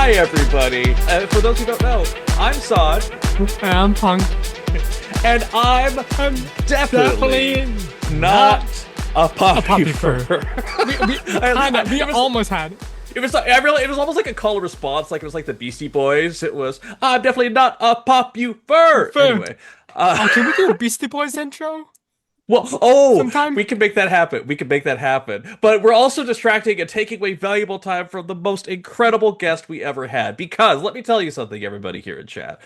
Hi, everybody. For those who don't know, I'm Sawd. And I'm Punk. And I'm definitely not a Popufur. We almost had it. It was almost like a call and response, like it was like the Beastie Boys. It was, I'm definitely not a Popufur. Anyway. Can we do a Beastie Boys intro? Well, Sometime? we can make that happen. We can make that happen. But we're also distracting and taking away valuable time from the most incredible guest we ever had. Because let me tell you something, everybody here in chat.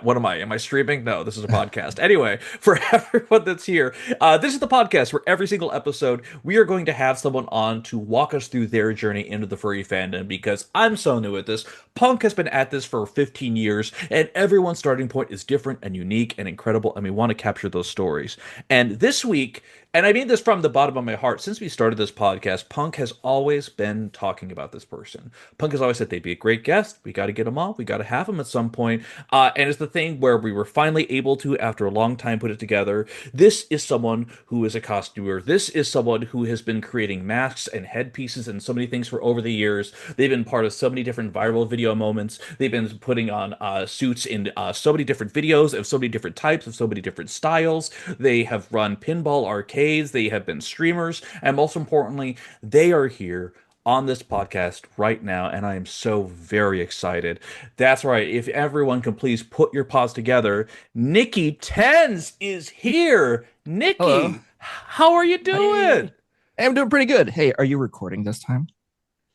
What am I? Am I streaming? No, this is a podcast. Anyway, for everyone that's here, this is the podcast where every single episode we are going to have someone on to walk us through their journey into the furry fandom. Because I'm so new at this. Punk has been at this for 15 years, and everyone's starting point is different and unique and incredible, and we want to capture those stories. And this week, and I mean this from the bottom of my heart, since we started this podcast, Punk has always been talking about this person. Punk has always said they'd be a great guest. We got to get them on. We got to have them at some point. And it's the thing where we were finally able to, after a long time, put it together. This is someone who is a costumer. This is someone who has been creating masks and headpieces and so many things for over the years. They've been part of so many different viral video moments. They've been putting on suits in so many different videos of so many different types, of so many different styles. They have run pinball arcades. They have been streamers. And most importantly, they are here on this podcast right now, and I am so very excited. That's right. If everyone can please put your paws together, Nicki Tens is here. Nicki, Hello. how are you doing? Hey, I'm doing pretty good. Hey, are you recording this time?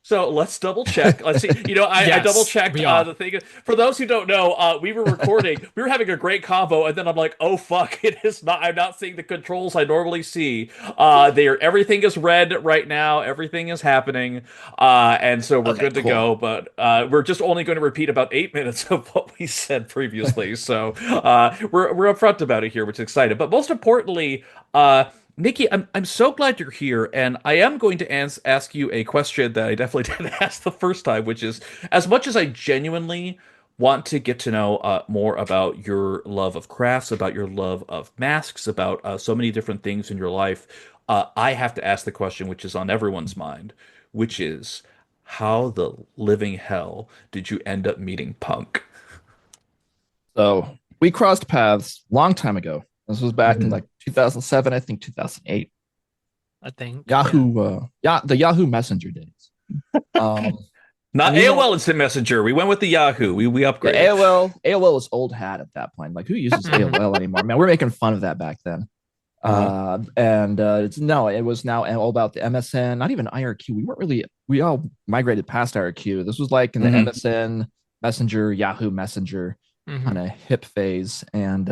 So let's double check. Let's see. I Yes, double checked we are. the thing. For those who don't know, we were recording. We were having a great convo, and then I'm like, "Oh fuck! It is not. I'm not seeing the controls I normally see. Everything is red right now. Everything is happening, and so we're Okay, good to cool. go. But we're just only going to repeat about 8 minutes of what we said previously. So we're upfront about it here, which is exciting. But most importantly, Nicki, I'm so glad you're here, and I am going to ask you a question that I definitely didn't ask the first time, which is, as much as I genuinely want to get to know more about your love of crafts, about your love of masks, about so many different things in your life, I have to ask the question which is on everyone's mind, which is, how the living hell did you end up meeting Punk? So we crossed paths long time ago. This was back in Mhm. like 2007, I think 2008. I think. Yahoo, the Yahoo Messenger days. Not And you know- AOL Instant Messenger. We went with the Yahoo. We The upgraded. AOL was old hat at that point. Like, who uses AOL anymore? Man, we're making fun of that back then. It was now all about the MSN, not even IRQ. We all migrated past IRQ. This was like in the Mhm. MSN Messenger, Yahoo Messenger kind of hip phase. And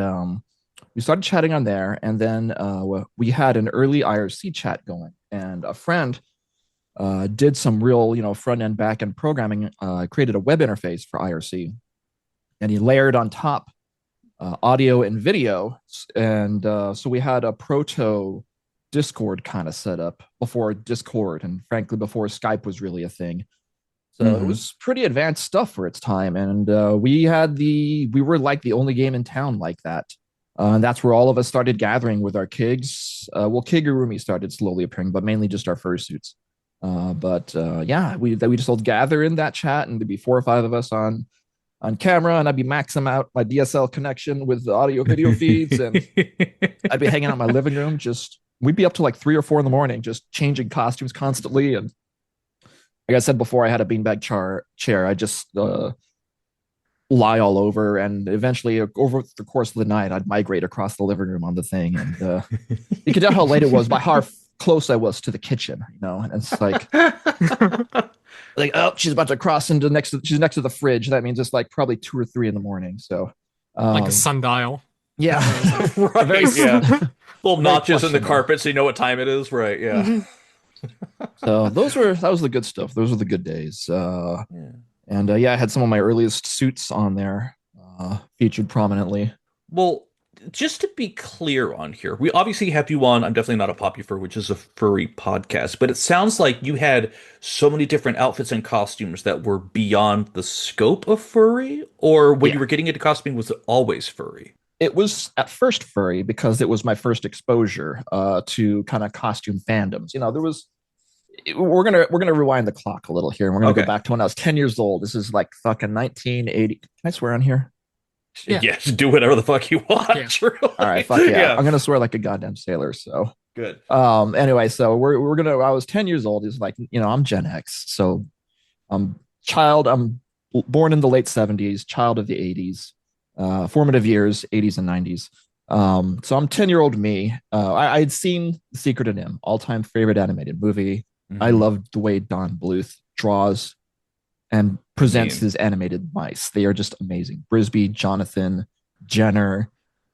we started chatting on there. And then we had an early IRC chat going. And a friend did some real, front end, back end programming, created a web interface for IRC. And he layered on top audio and video. And so we had a proto Discord kind of set up before Discord, and frankly, before Skype was really a thing. So it was pretty advanced stuff for its time. And we were like the only game in town like that. And that's where all of us started gathering with our kigs. Kigurumi started slowly appearing, but mainly just our fursuits. We just all gather in that chat, and there'd be 4 or 5 of us on camera, and I'd be maxing out my DSL connection with the audio video feeds, and I'd be hanging out in my living room. We'd be up to like 3 or 4 in the morning, just changing costumes constantly. And like I said before, I had a beanbag chair. I just lie all over, and eventually, over the course of the night, I'd migrate across the living room on the thing, and you could tell how late it was by how close I was to the kitchen. And it's like. Like, oh, she's about to cross into she's next to the fridge. That means it's like probably 2 or 3 in the morning. So, Like a sundial. yeah, Right, Very- yeah. Little very notches in the questionable. carpet so you know what time it is, right? Yeah. So that was the good stuff. Those were the good days. And I had some of my earliest suits on there, featured prominently. Well, just to be clear on here, we obviously have you on I'm Definitely Not a Popufur, which is a furry podcast, but it sounds like you had so many different outfits and costumes that were beyond the scope of furry, or when Yeah. you were getting into costuming, was it always furry? It was at first furry because it was my first exposure to kind of costume fandoms. There We're gonna rewind the clock a little here, and we're gonna go Okay. back to when I was 10 years old. This is like fucking 1980. Can I swear on here? Yeah. Yes, do whatever the fuck you Fuck want, yeah. All right, truly. fuck yeah. Yeah. I'm gonna swear like a goddamn sailor. So Good. anyway, so we're gonna I was 10 years old. He's like, I'm Gen X, so I'm born in the late 70s, child of the 80s, formative years, 80s and 90s. So I'm 10-year-old me. I had seen The Secret of Nim, all-time favorite animated movie. I Hmm. loved the way Don Bluth draws and I presents mean, his animated mice. They are just amazing. Brisby, Jonathan, Jenner,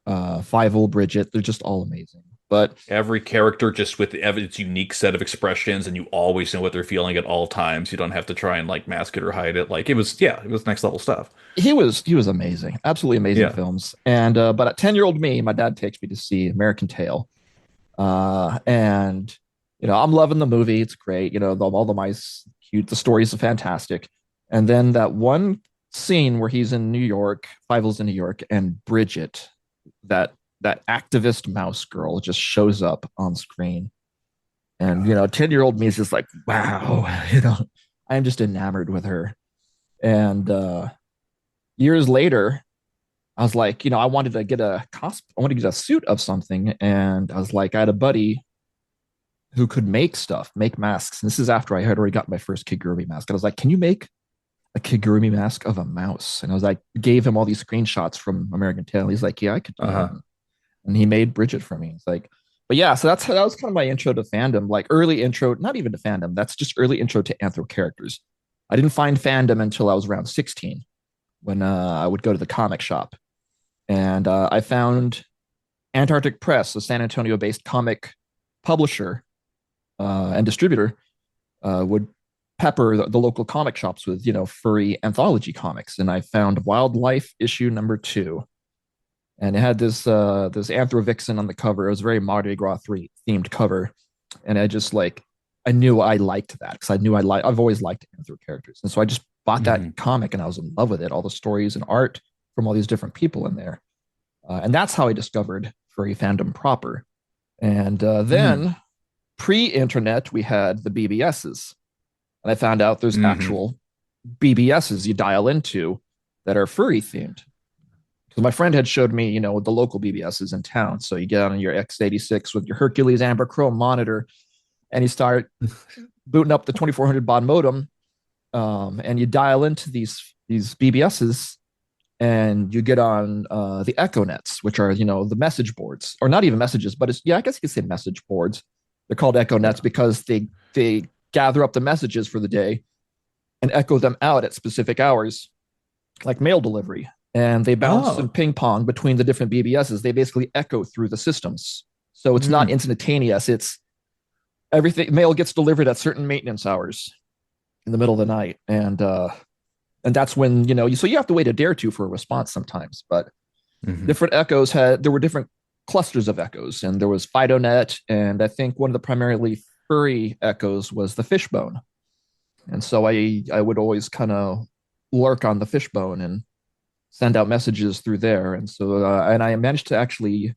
Fievel, Bridget, they're just all amazing. But every character just with its unique set of expressions, and you always know what they're feeling at all times. You don't have to try and like mask it or hide it. Like it was, yeah, it was next level stuff. he was amazing, absolutely amazing Yeah. films. And but at 10-year-old me, my dad takes me to see American Tail. And I'm loving the movie. It's great. All the mice cute. The stories are fantastic. And then that one scene where he's in New York, Fievel's in New York, and Bridget, that activist mouse girl, just shows up on screen. And 10-year-old me is just like, wow, I'm just enamored with her. And years later, I was like, I wanted to get I wanted to get a suit of something. And I was like, I had a buddy who could make stuff, make masks. And this is after I had already got my first kigurumi mask. And I was like, can you make a kigurumi mask of a mouse? And I was like, gave him all these screenshots from American Tail. He's like, yeah, I could do that. Uh-huh. And he made Bridget for me. It's like, but yeah, so that was kind of my intro to fandom, like early intro, not even to fandom. That's just early intro to anthro characters. I didn't find fandom until I was around 16 when I would go to the comic shop. And I found Antarctic Press, a San Antonio based comic publisher and distributor, would pepper the local comic shops with, furry anthology comics. And I found Wildlife issue number 2. And it had this Anthro Vixen on the cover. It was a very Mardi Gras 3 themed cover. And I knew I liked that because I've always liked Anthro characters. And so I just bought that Hmm. comic and I was in love with it. All the stories and art from all these different people in there. And that's how I discovered furry fandom proper. And Hmm. then pre-internet, we had the BBSs. And I found out there's Hmm. actual BBSs you dial into that are furry themed. Because my friend had showed me, the local BBSs in town. So you get on your X86 with your Hercules Amber Chrome monitor, and you start booting up the 2400 baud modem, and you dial into these BBSs, and you get on the Echo Nets, which are the message boards, or not even messages, but I guess you could say message boards. They're called Echo Nets Yeah. because they gather up the messages for the day and echo them out at specific hours, like mail delivery. And they bounce and Oh. ping pong between the different BBSs. They basically echo through the systems. So it's not Hmm. instantaneous. It's everything mail gets delivered at certain maintenance hours in the middle of the night. And that's when, so you have to wait a day or two for a response sometimes. But Hmm. different echoes there were different clusters of echoes, and there was FidoNet, and I think one of the primarily furry echoes was the fishbone. And so I would always kind of lurk on the fishbone and send out messages through there. And so and I managed to actually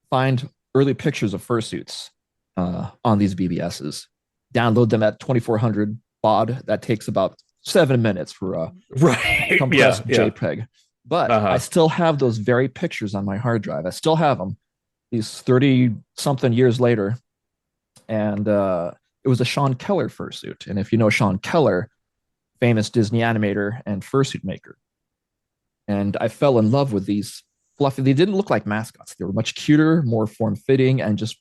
find early pictures of fursuits on these BBSs. Download them at 2400 baud. That takes about 7 minutes for a Right. Yeah. compressed Yeah. JPEG. But I Uh-huh. still have those very pictures on my hard drive. I still have them these 30 something years later. And it was a Sean Keller fursuit. And if you know Sean Keller, famous Disney animator and fursuit maker, and I fell in love with these fluffy. They didn't look like mascots. They were much cuter, more form fitting, and just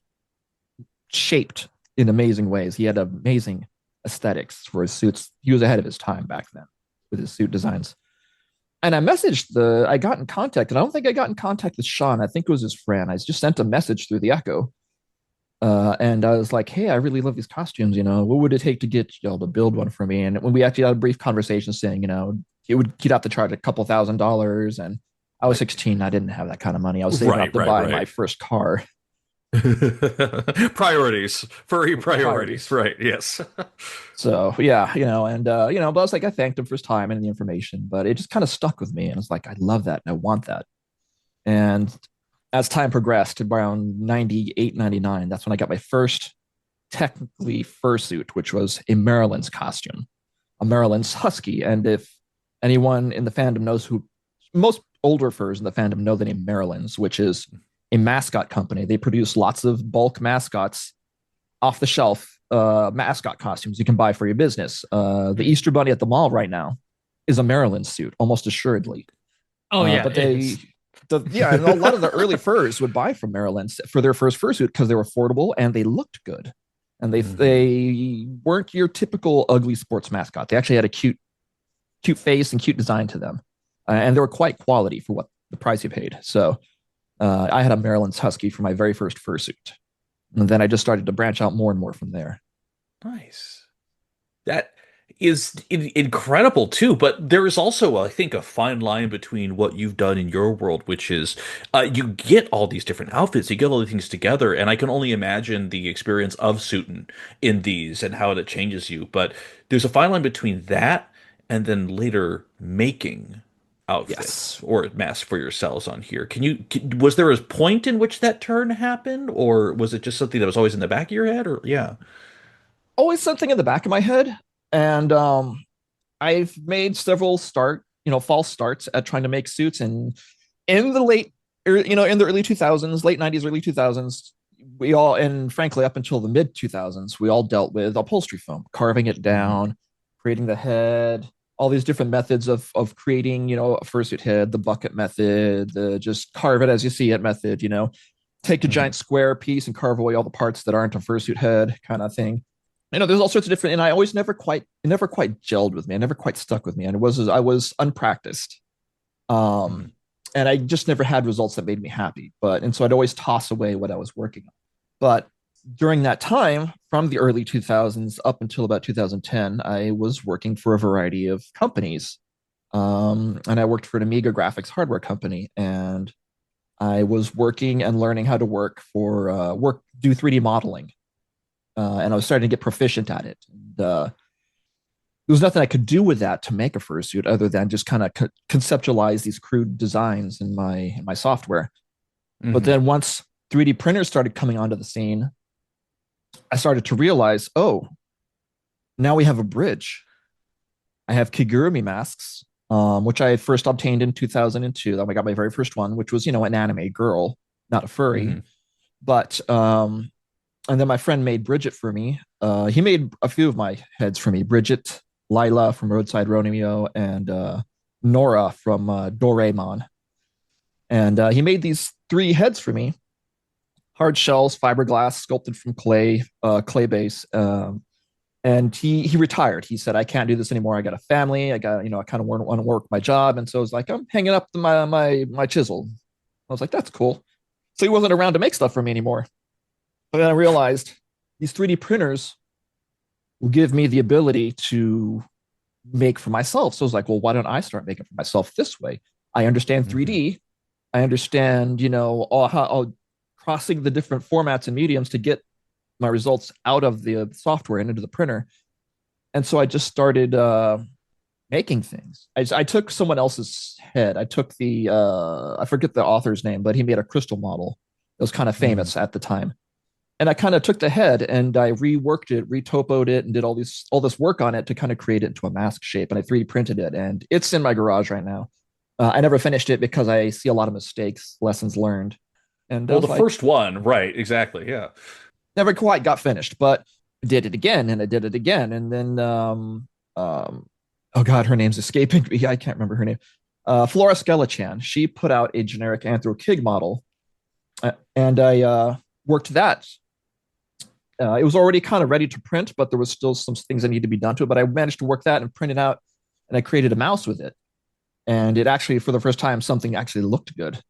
shaped in amazing ways. He had amazing aesthetics for his suits. He was ahead of his time back then with his suit designs. And I got in contact, and I don't think I got in contact with Sean. I think it was his friend. I just sent a message through the Echo. And I was like, hey, I really love these costumes. What would it take to get y'all to build one for me? And when we actually had a brief conversation saying, he'd have to charge a couple $1,000s. And I was 16. I didn't have that kind of money. I was saving up Right. to Right. buy my Right. first car. Priorities. Furry priorities. Priorities. Right. Yes. So yeah, but I was like, I thanked him for his time and the information, but it just kind of stuck with me. And it's like, I love that and I want that. And as time progressed, around 98, 99, that's when I got my first technically fursuit, which was a Maryland's costume, a Maryland's husky. And if anyone in the fandom knows who, most older furs in the fandom know the name Maryland's, which is a mascot company. They produce lots of bulk mascots, off the shelf mascot costumes you can buy for your business. The Easter Bunny at the mall right now is a Maryland suit, almost assuredly. Oh yeah, but and a lot of the early furs would buy from Maryland for their first fursuit because they were affordable and they looked good, and they weren't your typical ugly sports mascot. They actually had a cute face and cute design to them, and they were quite quality for what the price you paid. So I had a Maryland's husky for my very first fursuit, and then I just started to branch out more and more from there. Nice. That is incredible too, but there is also, I think, a fine line between what you've done in your world, which is you get all these different outfits, you get all these things together, and I can only imagine the experience of suiting in these and how it changes you. But there's a fine line between that and then later making outfits or masks for yourselves on here. Was there a point in which that turn happened, or was it just something that was always in the back of your head? Or yeah, always something in the back of my head. And I've made several false starts at trying to make suits. And in the in the early 2000s, late 90s, early 2000s, we all, and frankly, up until the mid 2000s, we all dealt with upholstery foam, carving it down, creating the head, all these different methods of creating, a fursuit head, the bucket method, the just carve it as you see it method, take a giant square piece and carve away all the parts that aren't a fursuit head kind of thing. There's all sorts of different, and I always never quite gelled with me. It never quite stuck with me. And I was unpracticed. And I just never had results that made me happy. And so I'd always toss away what I was working on. But during that time, from the early 2000s up until about 2010, I was working for a variety of companies. And I worked for an Amiga graphics hardware company, and I was working and learning how to do 3D modeling. And I was starting to get proficient at it. And, there was nothing I could do with that to make a fursuit other than just kind of conceptualize these crude designs in my software. But then once 3D printers started coming onto the scene, I started to realize, now we have a bridge. I have kigurumi masks, which I first obtained in 2002. I got my very first one, which was, an anime girl, not a furry. But and then my friend made Bridget for me. He made a few of my heads for me. Bridget, Lila from Roadside Romeo, and Nora from Doraemon. And he made these 3 heads for me. Hard shells, fiberglass, sculpted from clay base. And he retired. He said, I can't do this anymore. I got a family. I got, I kind of want to work my job. And so I was like, I'm hanging up my chisel. I was like, that's cool. So he wasn't around to make stuff for me anymore. But then I realized these 3D printers will give me the ability to make for myself. So I was like, well, why don't I start making for myself this way? I understand 3D. I understand, how crossing the different formats and mediums to get my results out of the software and into the printer. And so I just started making things. I took someone else's head. I took I forget the author's name, but he made a crystal model that was kind of famous at the time. And I kind of took the head and I reworked it, retopoed it, and did all this work on it to kind of create it into a mask shape. And I 3D printed it, and it's in my garage right now. I never finished it because I see a lot of mistakes, lessons learned. And the first one, right? Exactly, yeah. Never quite got finished, but I did it again, and I did it again, and then oh god, her name's escaping me. I can't remember her name. Flora Skelechan. She put out a generic Anthro Kig model, and I worked that. It was already kind of ready to print, but there was still some things that needed to be done to it. But I managed to work that and print it out, and I created a mouse with it. And it actually, for the first time, something actually looked good.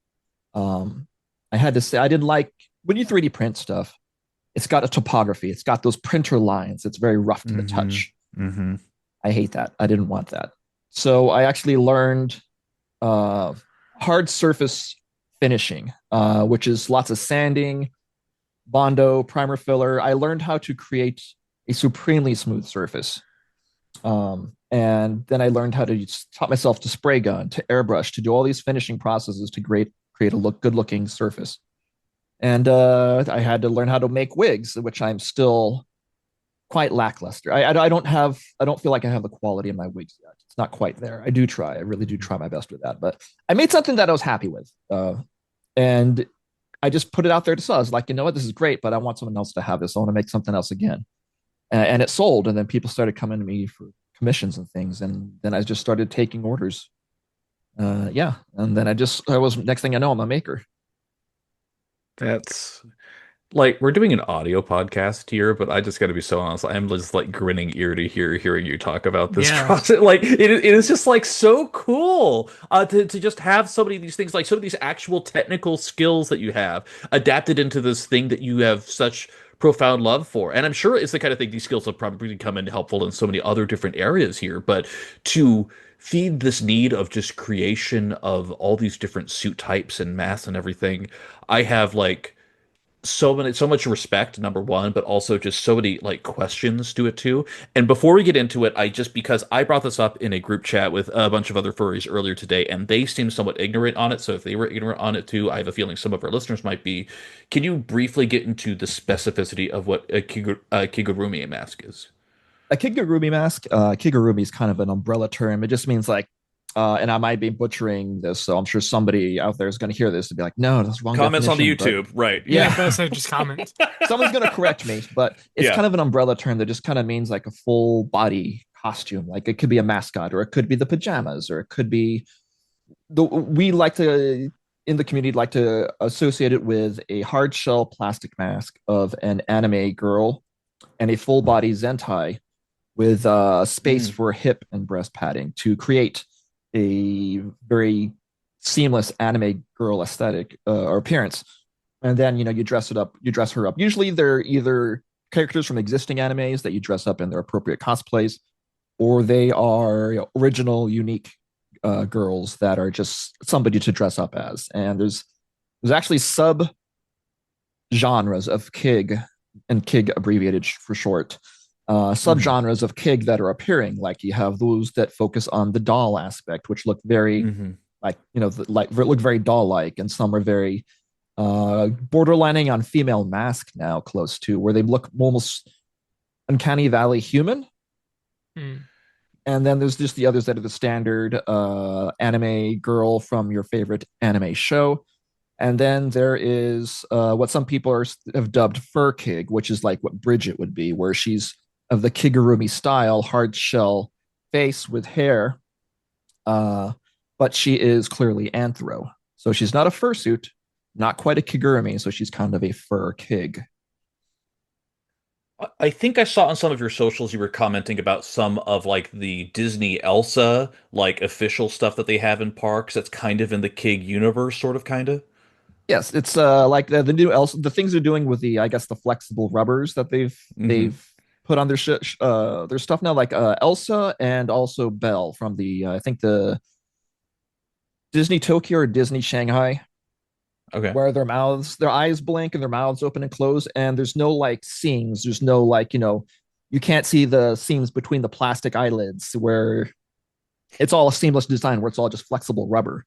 I had to say, I didn't like, when you 3D print stuff, it's got a topography. It's got those printer lines. It's very rough to the touch. I hate that. I didn't want that. So I actually learned hard surface finishing, which is lots of sanding, Bondo, primer filler. I learned how to create a supremely smooth surface. And then I learned how to taught myself to spray gun, to airbrush, to do all these finishing processes to create a good looking surface. And I had to learn how to make wigs, which I'm still quite lackluster. I don't feel like I have the quality in my wigs yet. It's not quite there. I do try. I really do try my best with that. But I made something that I was happy with. And I just put it out there to sell. I was like, you know what, this is great, but I want someone else to have this. I want to make something else again. And it sold. And then people started coming to me for commissions and things. And then I just started taking orders. Yeah. And then I was, next thing I know, I'm a maker. That's like we're doing an audio podcast here, but I just got to be so honest. I'm just like grinning ear to ear hearing you talk about this Yeah. process. Like it is just like so cool to just have so many of these things, like some of these actual technical skills that you have adapted into this thing that you have such profound love for. And I'm sure it's the kind of thing these skills have probably come in helpful in so many other different areas here, but to feed this need of just creation of all these different suit types and masks and everything, I have like so much respect, number one, but also just so many like questions to it too. And before we get into it, I just because I brought this up in a group chat with a bunch of other furries earlier today, and they seem somewhat ignorant on it. So if they were ignorant on it too, I have a feeling some of our listeners might be. Can you briefly get into the specificity of what a kigurumi mask is? A kigurumi mask. Kigurumi is kind of an umbrella term. It just means like, and I might be butchering this, so I'm sure somebody out there is going to hear this and be like, "No, that's wrong." Comments on the definition," YouTube, right? Yeah, yeah, but so just comment. someone's going to correct me, but it's Yeah. kind of an umbrella term that just kind of means like a full body costume. Like it could be a mascot, or it could be the pajamas, or it could be the. We like to in the community like to associate it with a hard shell plastic mask of an anime girl and a full body zentai with space Mm. for hip and breast padding to create a very seamless anime girl aesthetic or appearance. And then you dress it up, you dress her up. Usually they're either characters from existing animes that you dress up in their appropriate cosplays, or they are original, unique girls that are just somebody to dress up as. And there's actually sub genres of kig, and kig abbreviated for short, Mhm. subgenres of kig that are appearing. Like you have those that focus on the doll aspect, which look very Mhm. like like look very doll like, and some are very borderlining on female mask now, close to where they look almost uncanny valley human. Hmm. And then there's just the others that are the standard anime girl from your favorite anime show. And then there is what some people have dubbed fur kig, which is like what Bridget would be, where she's of the kigurumi style, hard shell face with hair, uh, but she is clearly anthro. So she's not a fursuit, not quite a kigurumi, so she's kind of a fur kig. I think I saw on some of your socials you were commenting about some of like the Disney Elsa like official stuff that they have in parks that's kind of in the Kig universe, sort of kind of. Yes, it's like the new the things they're doing with the, I guess, the flexible rubbers that Hmm. they've put on their stuff now, like Elsa and also Belle from the I think the Disney Tokyo or Disney Shanghai, Okay. where their eyes blink and their mouths open and close, and there's no like seams, there's no like you can't see the seams between the plastic eyelids, where it's all a seamless design where it's all just flexible rubber.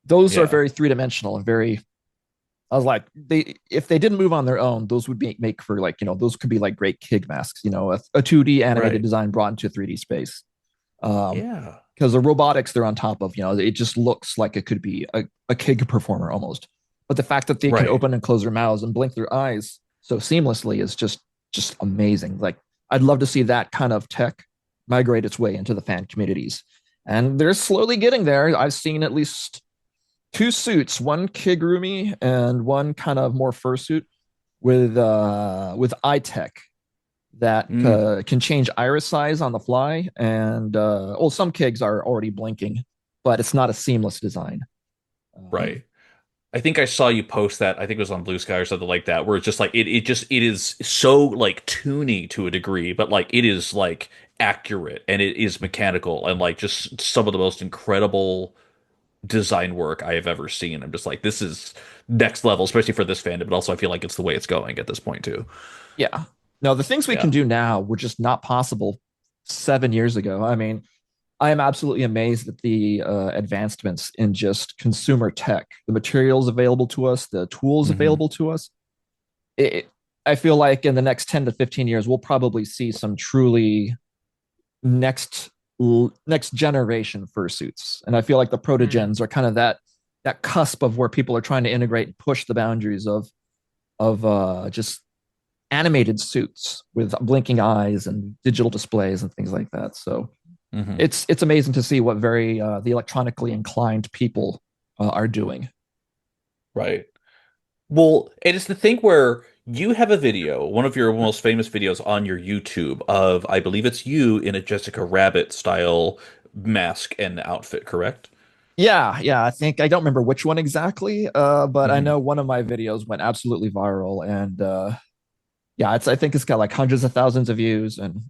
Those are Yeah. very three-dimensional and very, I was like, they if they didn't move on their own, those would make for like, those could be like great kig masks, a 2D animated Right. design brought into 3D space. Um, Yeah. because the robotics they're on top of, it just looks like it could be a kig performer almost. But the fact that they can Right. open and close their mouths and blink their eyes so seamlessly is just amazing. Like I'd love to see that kind of tech migrate its way into the fan communities. And they're slowly getting there. I've seen at least two suits, one kigurumi and one kind of more fursuit with eye tech that Mm, can change iris size on the fly. And well, some kigs are already blinking, but it's not a seamless design. right. I think I saw you post that. I think it was on Blue Sky or something like that, where it's just like it is so like toony to a degree, but like it is like accurate and it is mechanical and like just some of the most incredible design work I have ever seen. I'm just like, this is next level, especially for this fandom, but also I feel like it's the way it's going at this point too. Yeah. No, the things we Yeah. can do now were just not possible 7 years ago. I mean, I am absolutely amazed at the advancements in just consumer tech, the materials available to us, the tools Hmm. available to us. It, I feel like in the next 10 to 15 years, we'll probably see some truly next next generation fursuits. And I feel like the Mm. protogens are kind of that cusp of where people are trying to integrate and push the boundaries of just animated suits with blinking eyes and digital displays and things like that. So Hmm. it's amazing to see what very the electronically inclined people are doing. Right. Well, and it's the thing where you have a video, one of your most famous videos on your YouTube of, I believe it's you in a Jessica Rabbit style mask and outfit, correct? Yeah, yeah. I think I don't remember which one exactly, but I Hmm. know one of my videos went absolutely viral, and yeah, I think it's got like hundreds of thousands of views, and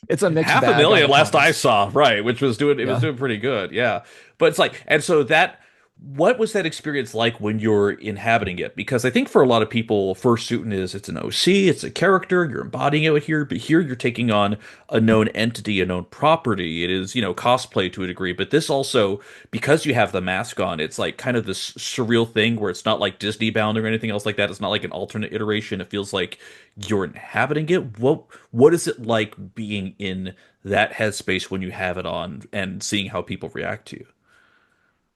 it's a mixed Half a bag on the million last I comments. saw, right, which was doing it was Yeah. doing pretty good, yeah. But it's like, and so that what was that experience like when you're inhabiting it? Because I think for a lot of people, fursuiting is it's an OC, it's a character, you're embodying it here, but here you're taking on a known entity, a known property. It is, cosplay to a degree, but this also, because you have the mask on, it's like kind of this surreal thing where it's not like Disney bound or anything else like that. It's not like an alternate iteration. It feels like you're inhabiting it. What is it like being in that headspace when you have it on and seeing how people react to you?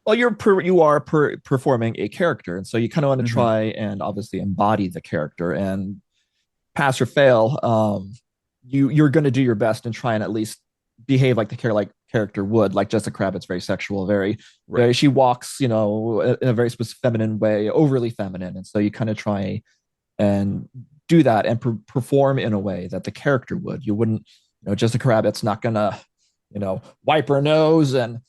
Well, you are performing a character, and so you kind of want to Hmm. try and obviously embody the character, and pass or fail, you're going to do your best and try and at least behave like the character would. Like Jessica Rabbit's very sexual, very. Right. She walks, in a very specific feminine way, overly feminine, and so you kind of try and do that and perform in a way that the character would. You wouldn't, Jessica Rabbit's not gonna, wipe her nose and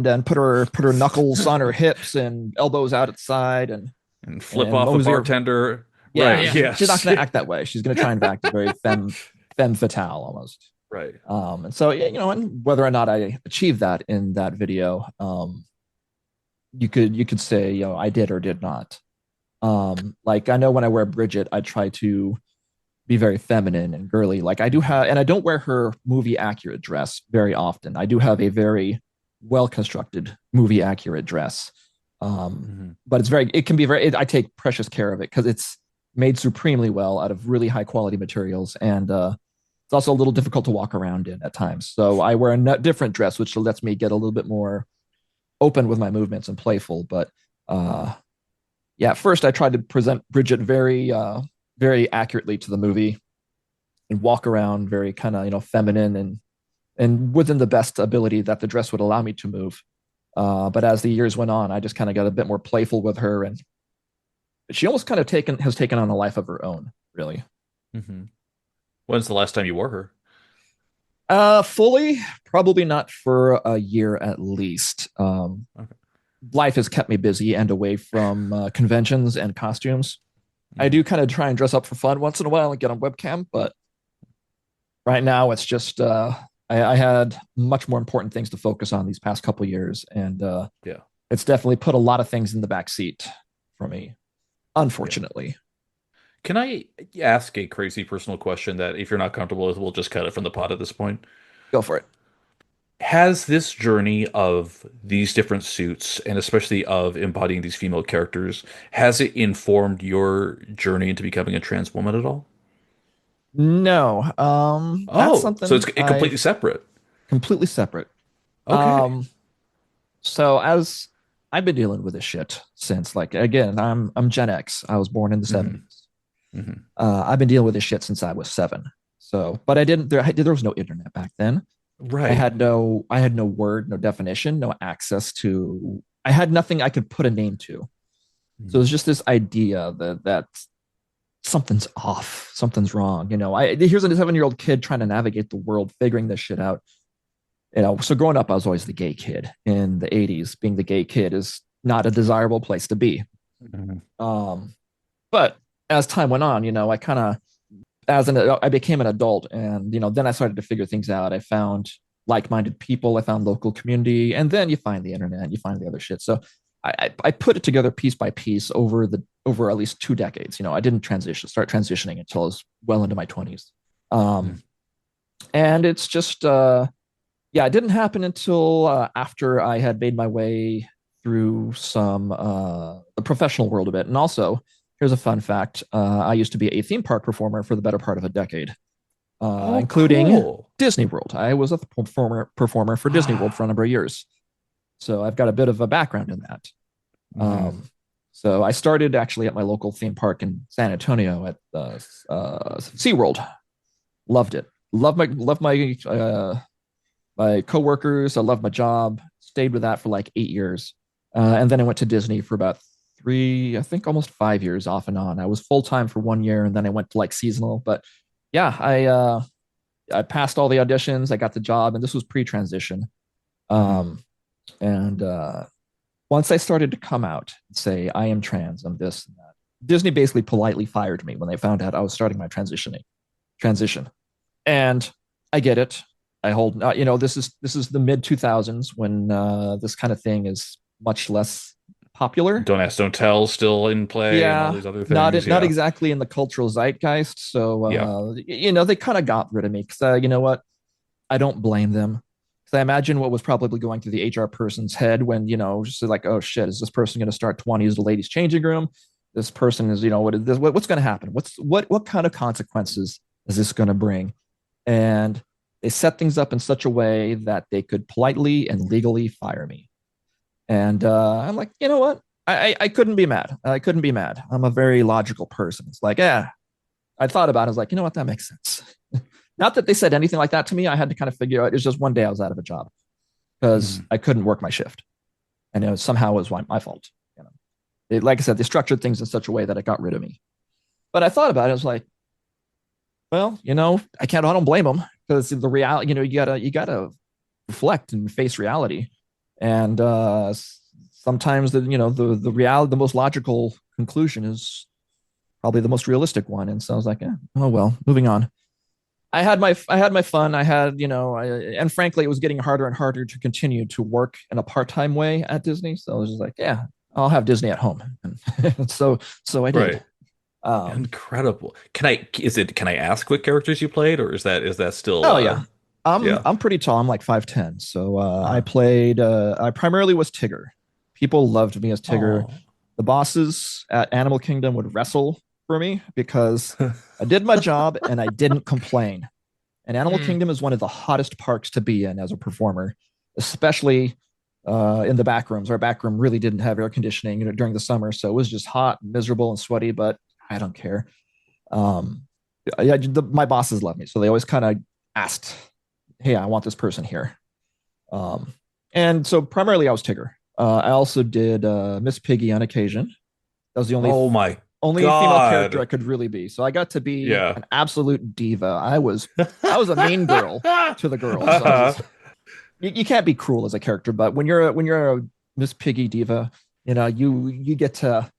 then put her knuckles on her hips and elbows out at side And flip and off a mosey her. bartender. Yeah, Right. Yeah. she's not Yes. going to act that way. She's going to try and act very femme fatale almost. Right. And so yeah, and whether or not I achieved that in that video, you could say, I did or did not. Like I know when I wear Bridget, I try to be very feminine and girly. Like I do have, and I don't wear her movie accurate dress very often. I do have a very well constructed movie accurate dress. Hmm. But it can be I take precious care of it because it's made supremely well out of really high quality materials. And it's also a little difficult to walk around in at times. So I wear a different dress, which lets me get a little bit more open with my movements and playful. But uh, yeah, at first I tried to present Bridget very accurately to the movie and walk around very kind of feminine and within the best ability that the dress would allow me to move. But as the years went on, I just kind of got a bit more playful with her, and she almost kind of has taken on a life of her own, really. Hmm. When's the last time you wore her? Fully, probably not for a year at least. Okay. Life has kept me busy and away from conventions and costumes. I Hmm. do kind of try and dress up for fun once in a while and get on webcam, but right now it's just I had much more important things to focus on these past couple years, and Yeah. it's definitely put a lot of things in the back seat for me, Yeah. unfortunately. Can I ask a crazy personal question that if you're not comfortable with, we'll just cut it from the pot at this point? Go for it. Has this journey of these different suits, and especially of embodying these female characters, has it informed your journey into becoming a trans woman at all? No, that's Oh, so it's something completely I've separate. completely separate. Okay. Um, so as I've been dealing with this shit since, like, again, I'm Gen X. I was born in the Hmm. 70s. Hmm. I've been dealing with this shit since I was 7. So, but I didn't. There was no internet back then. Right. I had no word, no definition, no access to. I had nothing I could put a name to. So it Mhm. was just this idea that something's off, something's wrong. Here's a 7-year-old kid trying to navigate the world, figuring this shit out. So growing up, I was always the gay kid in the 80s. Being the gay kid is not a desirable place to be. Mhm. Um, but as time went on, I kind of, I became an adult, and then I started to figure things out. I found like-minded people, I found local community, and then you find the internet, you find the other shit. So I put it together piece by piece over at least 2 decades. I didn't start transitioning until I was well into my 20s. Mhm. Um, and it's just yeah, it didn't happen until after I had made my way through some the professional world a bit, and also here's a fun fact. I used to be a theme park performer for the better part of a decade, Oh, including cool. Disney World. I was a performer for Disney World for a number of years. So I've got a bit of a background in that. Mhm. So I started actually at my local theme park in San Antonio at SeaWorld. Loved it. Loved my coworkers. I loved my job. Stayed with that for like 8 years. And then I went to Disney for about three, I think almost 5 years off and on. I was full time for 1 year and then I went to like seasonal. But yeah, I passed all the auditions. I got the job, and this was pre-transition. Mhm. Um, and once I started to come out and say I am trans, I'm this and that, Disney basically politely fired me when they found out I was starting my transition. And I get it. I hold, this is the mid 2000s when this kind of thing is much less popular. Don't ask, don't tell, still in play, and all Yeah, these other not things. not Yeah, exactly in the cultural zeitgeist. So yeah. they kind of got rid of me because you know what? I don't blame them. Because I imagine what was probably going through the HR person's head when, just like, oh shit, is this person going to start 20 as the ladies' changing room? This person is, what is this? What's going to happen? What kind of consequences is this going to bring? And they set things up in such a way that they could politely and legally fire me. And I'm like, you know what? I couldn't be mad. I couldn't be mad. I'm a very logical person. It's like, yeah, I thought about it. I was like, you know what? That makes sense. Not that they said anything like that to me. I had to kind of figure out. It's just one day I was out of a job because Mhm. I couldn't work my shift, and somehow it was my fault. Like I said, they structured things in such a way that it got rid of me. But I thought about it. I was like, well, I can't. I don't blame them because the reality. You gotta reflect and face reality, and sometimes the reality, the most logical conclusion is probably the most realistic one. And so I was like, oh well, moving on. I had my fun. And frankly, it was getting harder and harder to continue to work in a part-time way at Disney. So I was just like, yeah, I'll have Disney at home. And so I did. Right. Um, Incredible. Can I ask what characters you played, or is that still oh yeah, I'm yeah. I'm pretty tall. I'm like 5'10". So I Uh, played. I primarily was Tigger. People loved me as Tigger. oh. The bosses at Animal Kingdom would wrestle for me because I did my job and I didn't complain. And Animal Mm. Kingdom is one of the hottest parks to be in as a performer, especially in the back rooms. Our back room really didn't have air conditioning during the summer, so it was just hot, miserable, and sweaty. But I don't care. Um, my bosses love me, so they always kind of asked, "Hey, I want this person here." Um, and so primarily I was Tigger. I also did Miss Piggy on occasion. That was the only Oh my only female character I God. could really be. So I got to be Yeah. an absolute diva. I was a mean girl to the girls. I was just you can't be cruel as a character, but when you're a Miss Piggy diva, you get to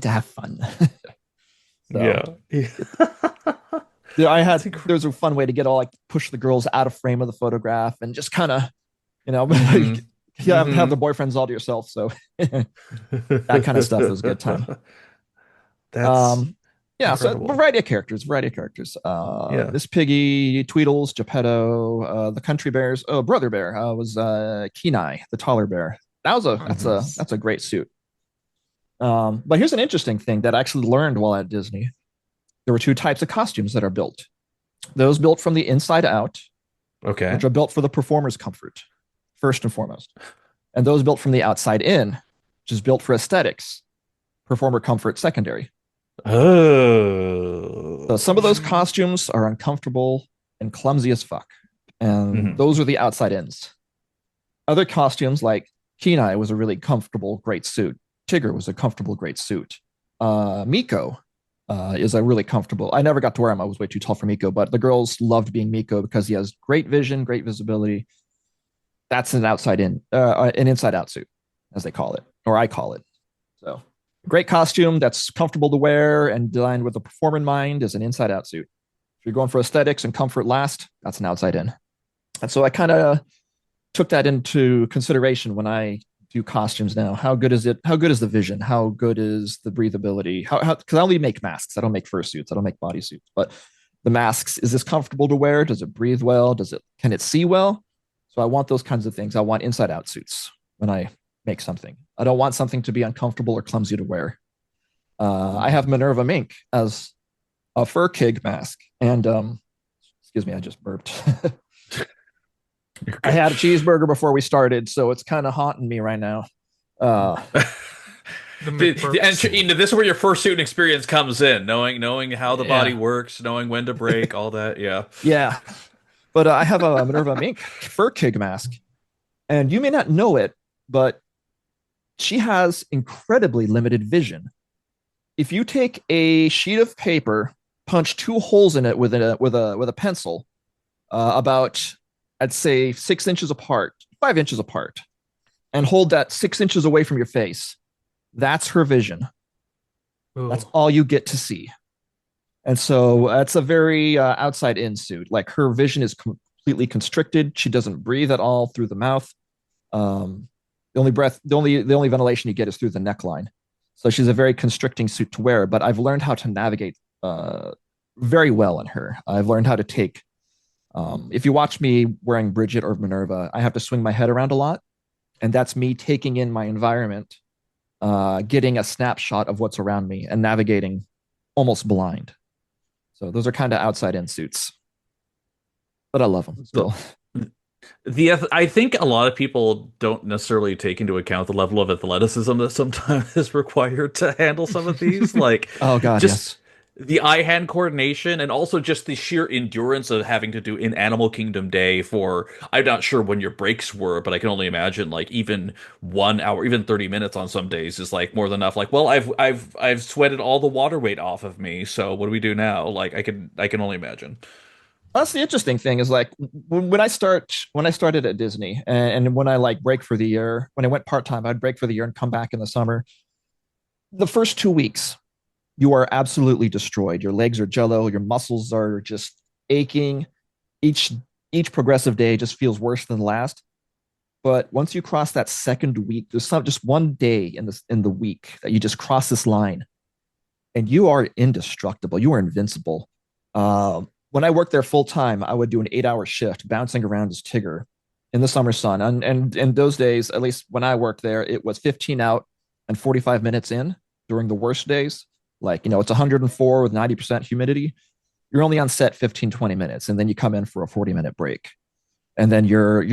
have fun. So Yeah. Yeah. yeah, That's incredible. there's a fun way to get all like push the girls out of frame of the photograph and just kind of you know Hmm. have the Hmm. boyfriends all to yourself. So that kind of stuff was a good time. That's Um, yeah, so incredible. variety of characters. Yeah. Miss Piggy, Tweedles, Geppetto, the Country Bears. Oh, Brother Bear was Kenai, the taller bear. That's Hmm. a great suit. But here's an interesting thing that I actually learned while at Disney. There were two types of costumes that are built. Those built from the inside out, which Okay. are built for the performer's comfort, first and foremost, and those built from the outside in, which is built for aesthetics, performer comfort secondary. So some of those Oh. costumes are uncomfortable and clumsy as fuck. And Hmm. those are the outside ends. Other costumes like Kenai was a really comfortable, great suit. Tigger was a comfortable, great suit. Miko is a really comfortable. I never got to wear him. I was way too tall for Miko, but the girls loved being Miko because he has great vision, great visibility. That's an inside out suit, as they call it, or I call it. So great costume that's comfortable to wear and designed with a performer in mind is an inside out suit. If you're going for aesthetics and comfort last, that's an outside in. And so I kind of took that into consideration when I do costumes now. How good is it? How good is the vision? How good is the breathability? Because I only make masks. I don't make fursuits. I don't make bodysuits. But the masks, is this comfortable to wear? Does it breathe well? Can it see well? So I want those kinds of things. I want inside out suits when I make something. I don't want something to be uncomfortable or clumsy to wear. I have Minerva Mink as a fur kig mask, and excuse me, I just burped. You're I good. had a cheeseburger before we started, so it's kind of haunting me right now. Uh, The And McBurps. you know, this is where your first student experience comes in, knowing how the body Yeah. works, knowing when to break, all that. Yeah. yeah, but I have a Minerva Mink fur kig mask, and you may not know it, but she has incredibly limited vision. If you take a sheet of paper, punch two holes in it with a pencil, about I'd say 6 inches apart, 5 inches apart, and hold that 6 inches away from your face, that's her vision. That's Ooh. all you get to see. And so that's a very outside in suit. Like her vision is completely constricted. She doesn't breathe at all through the mouth. The only ventilation you get is through the neckline. So she's a very constricting suit to wear. But I've learned how to navigate very well in her. I've learned how to take. If you watch me wearing Bridget or Minerva, I have to swing my head around a lot, and that's me taking in my environment, getting a snapshot of what's around me, and navigating almost blind. So those are kind of outside in suits, but I love them The, still. I think a lot of people don't necessarily take into account the level of athleticism that sometimes is required to handle some of these. Like, Oh God, just yes. the eye-hand coordination and also just the sheer endurance of having to do in Animal Kingdom Day for, I'm not sure when your breaks were, but I can only imagine like even 1 hour, even 30 minutes on some days is like more than enough. Like, well, I've sweated all the water weight off of me, so what do we do now? Like, I can only imagine. That's the interesting thing is like when I started at Disney, and when I like break for the year, when I went part time, I'd break for the year and come back in the summer. The first 2 weeks, you are absolutely destroyed. Your legs are jello, your muscles are just aching. Each each progressive day just feels worse than the last. But once you cross that second week, there's some just one day in the week that you just cross this line, and you are indestructible. You are invincible. When I worked there full time, I would do an 8 hour shift bouncing around as Tigger in the summer sun. And in those days, at least when I worked there, it was 15 out and 45 minutes in during the worst days. Like, it's 104 with 90% humidity. You're only on set 15, 20 minutes, and then you come in for a 40-minute break. And then you're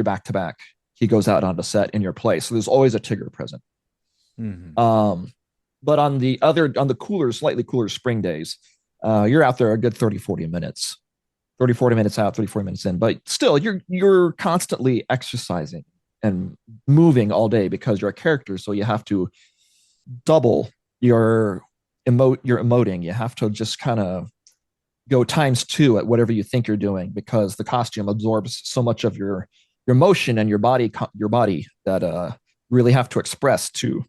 back to back. He goes out onto set in your place. So there's always a Tigger present. Mhm. But on the cooler, slightly cooler spring days, you're out there a good 30, 40 minutes. 30, 40 minutes out, 30, 40 minutes in. But still, you're constantly exercising and moving all day because you're a character. So you have to double your your emoting. You have to just kind of go times two at whatever you think you're doing because the costume absorbs so much of your motion and your body that really have to express to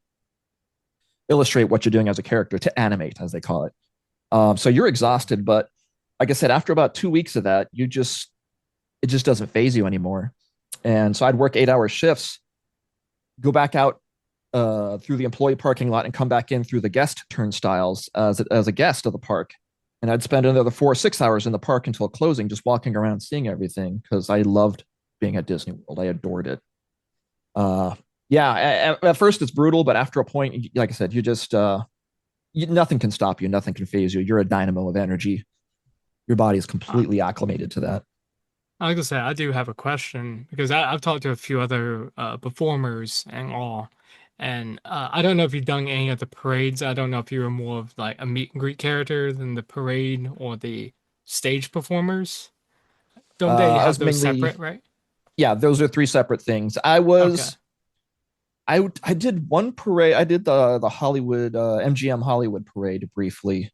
illustrate what you're doing as a character, to animate as they call it. So you're exhausted, but like I said, after about 2 weeks of that, it just doesn't phase you anymore. And so I'd work 8 hour shifts, go back out through the employee parking lot and come back in through the guest turnstiles as a guest of the park. And I'd spend another 4 or 6 hours in the park until closing, just walking around, seeing everything because I loved being at Disney World. I adored it. Uh, yeah, at first it's brutal, but after a point, like I said, nothing can stop you, nothing can phase you. You're a dynamo of energy. Your body is Uh, completely acclimated to that. Like I said, I do have a question because I've talked to a few other performers and all, and I don't know if you've done any of the parades. I don't know if you were more of like a meet and greet character than the parade or the stage performers. Don't they I have was those separate, mainly, right? yeah, those are three separate things. Okay. I did one parade. I did the Hollywood MGM Hollywood parade briefly,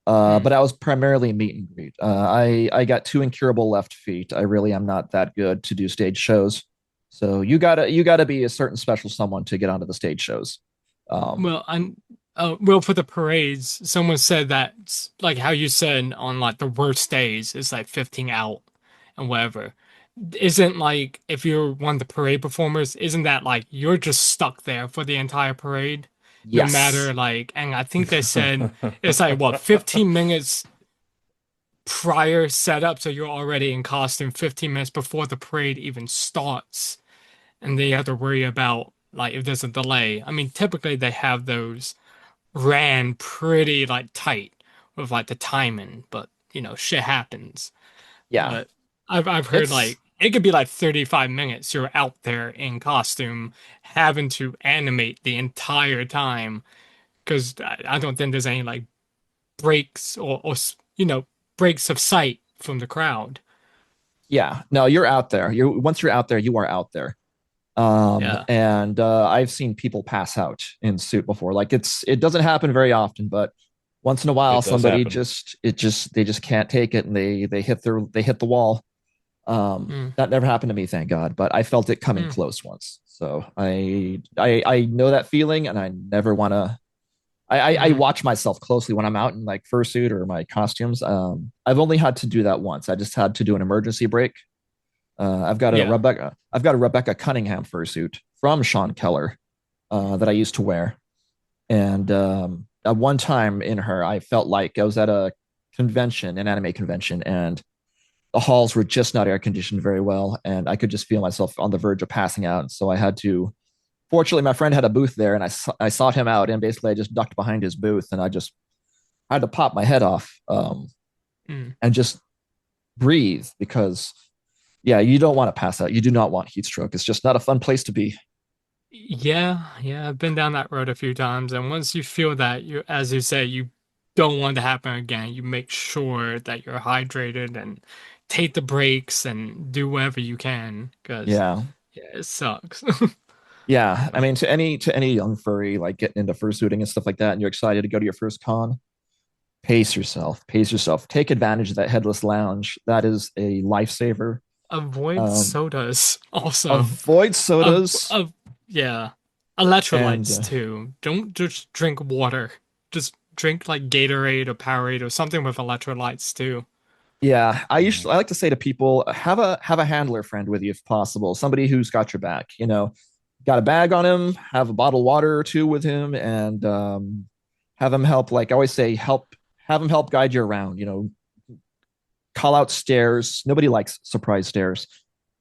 but Mm. I was primarily meet and greet. I got two incurable left feet. I really am not that good to do stage shows. So you gotta be a certain special someone to get onto the stage shows. Um, Well, I'm well for the parades. Someone said that like how you said on like the worst days, it's like 15 out and whatever. Isn't like if you're one of the parade performers, isn't that like you're just stuck there for the entire parade, no matter yes, like? And I think they said it's like what 15 minutes prior setup, so you're already in costume 15 minutes before the parade even starts, and they have to worry about like if there's a delay. I mean, typically they have those. ran pretty like tight with like the timing, but shit happens. Yeah, But I've heard it's like it could be like 35 minutes you're out there in costume having to animate the entire time because I don't think there's any like breaks or breaks of sight from the crowd. yeah. No, you're out there. You once you're out there, you are out there. Yeah. And I've seen people pass out in suit before. Like it doesn't happen very often, but once in a while, It does somebody happen. just can't take it and they hit the wall. Mm, That never happened to me, thank God, but I felt it coming mm, close once. So I know that feeling, and I never want to. I mm. watch myself closely when I'm out in like fursuit or my costumes. I've only had to do that once. I just had to do an emergency break. Yeah. I've got a Rebecca Cunningham fursuit from Sean Keller that I used to wear, and at one time in her, I felt like I was at a convention, an anime convention, and the halls were just not air conditioned very well, and I could just feel myself on the verge of passing out. So I had to. Fortunately, my friend had a booth there, and I sought him out, and basically I just ducked behind his booth, and I just had to pop my head off Mm. and just breathe because yeah, you don't want to pass out. You do not want heat stroke. It's just not a fun place to be. Yeah, yeah, I've been down that road a few times, and once you feel that, as you say, you don't want it to happen again. You make sure that you're hydrated and take the breaks and do whatever you can, because Yeah. yeah, it sucks. Yeah, I But mean, to any young furry like getting into fursuiting and stuff like that, and you're excited to go to your first con, pace yourself, take advantage of that headless lounge. That is a lifesaver. avoid Um, sodas also. avoid Of sodas of yeah, and electrolytes too. Don't just drink water. Just drink like Gatorade or Powerade or something with electrolytes too. yeah, Mhm. I like to say to people, have a handler friend with you if possible, somebody who's got your back. You know, got a bag on him, have a bottle of water or two with him, and have him help. Like I always say, have him help guide you around. You know, call out stairs. Nobody likes surprise stairs.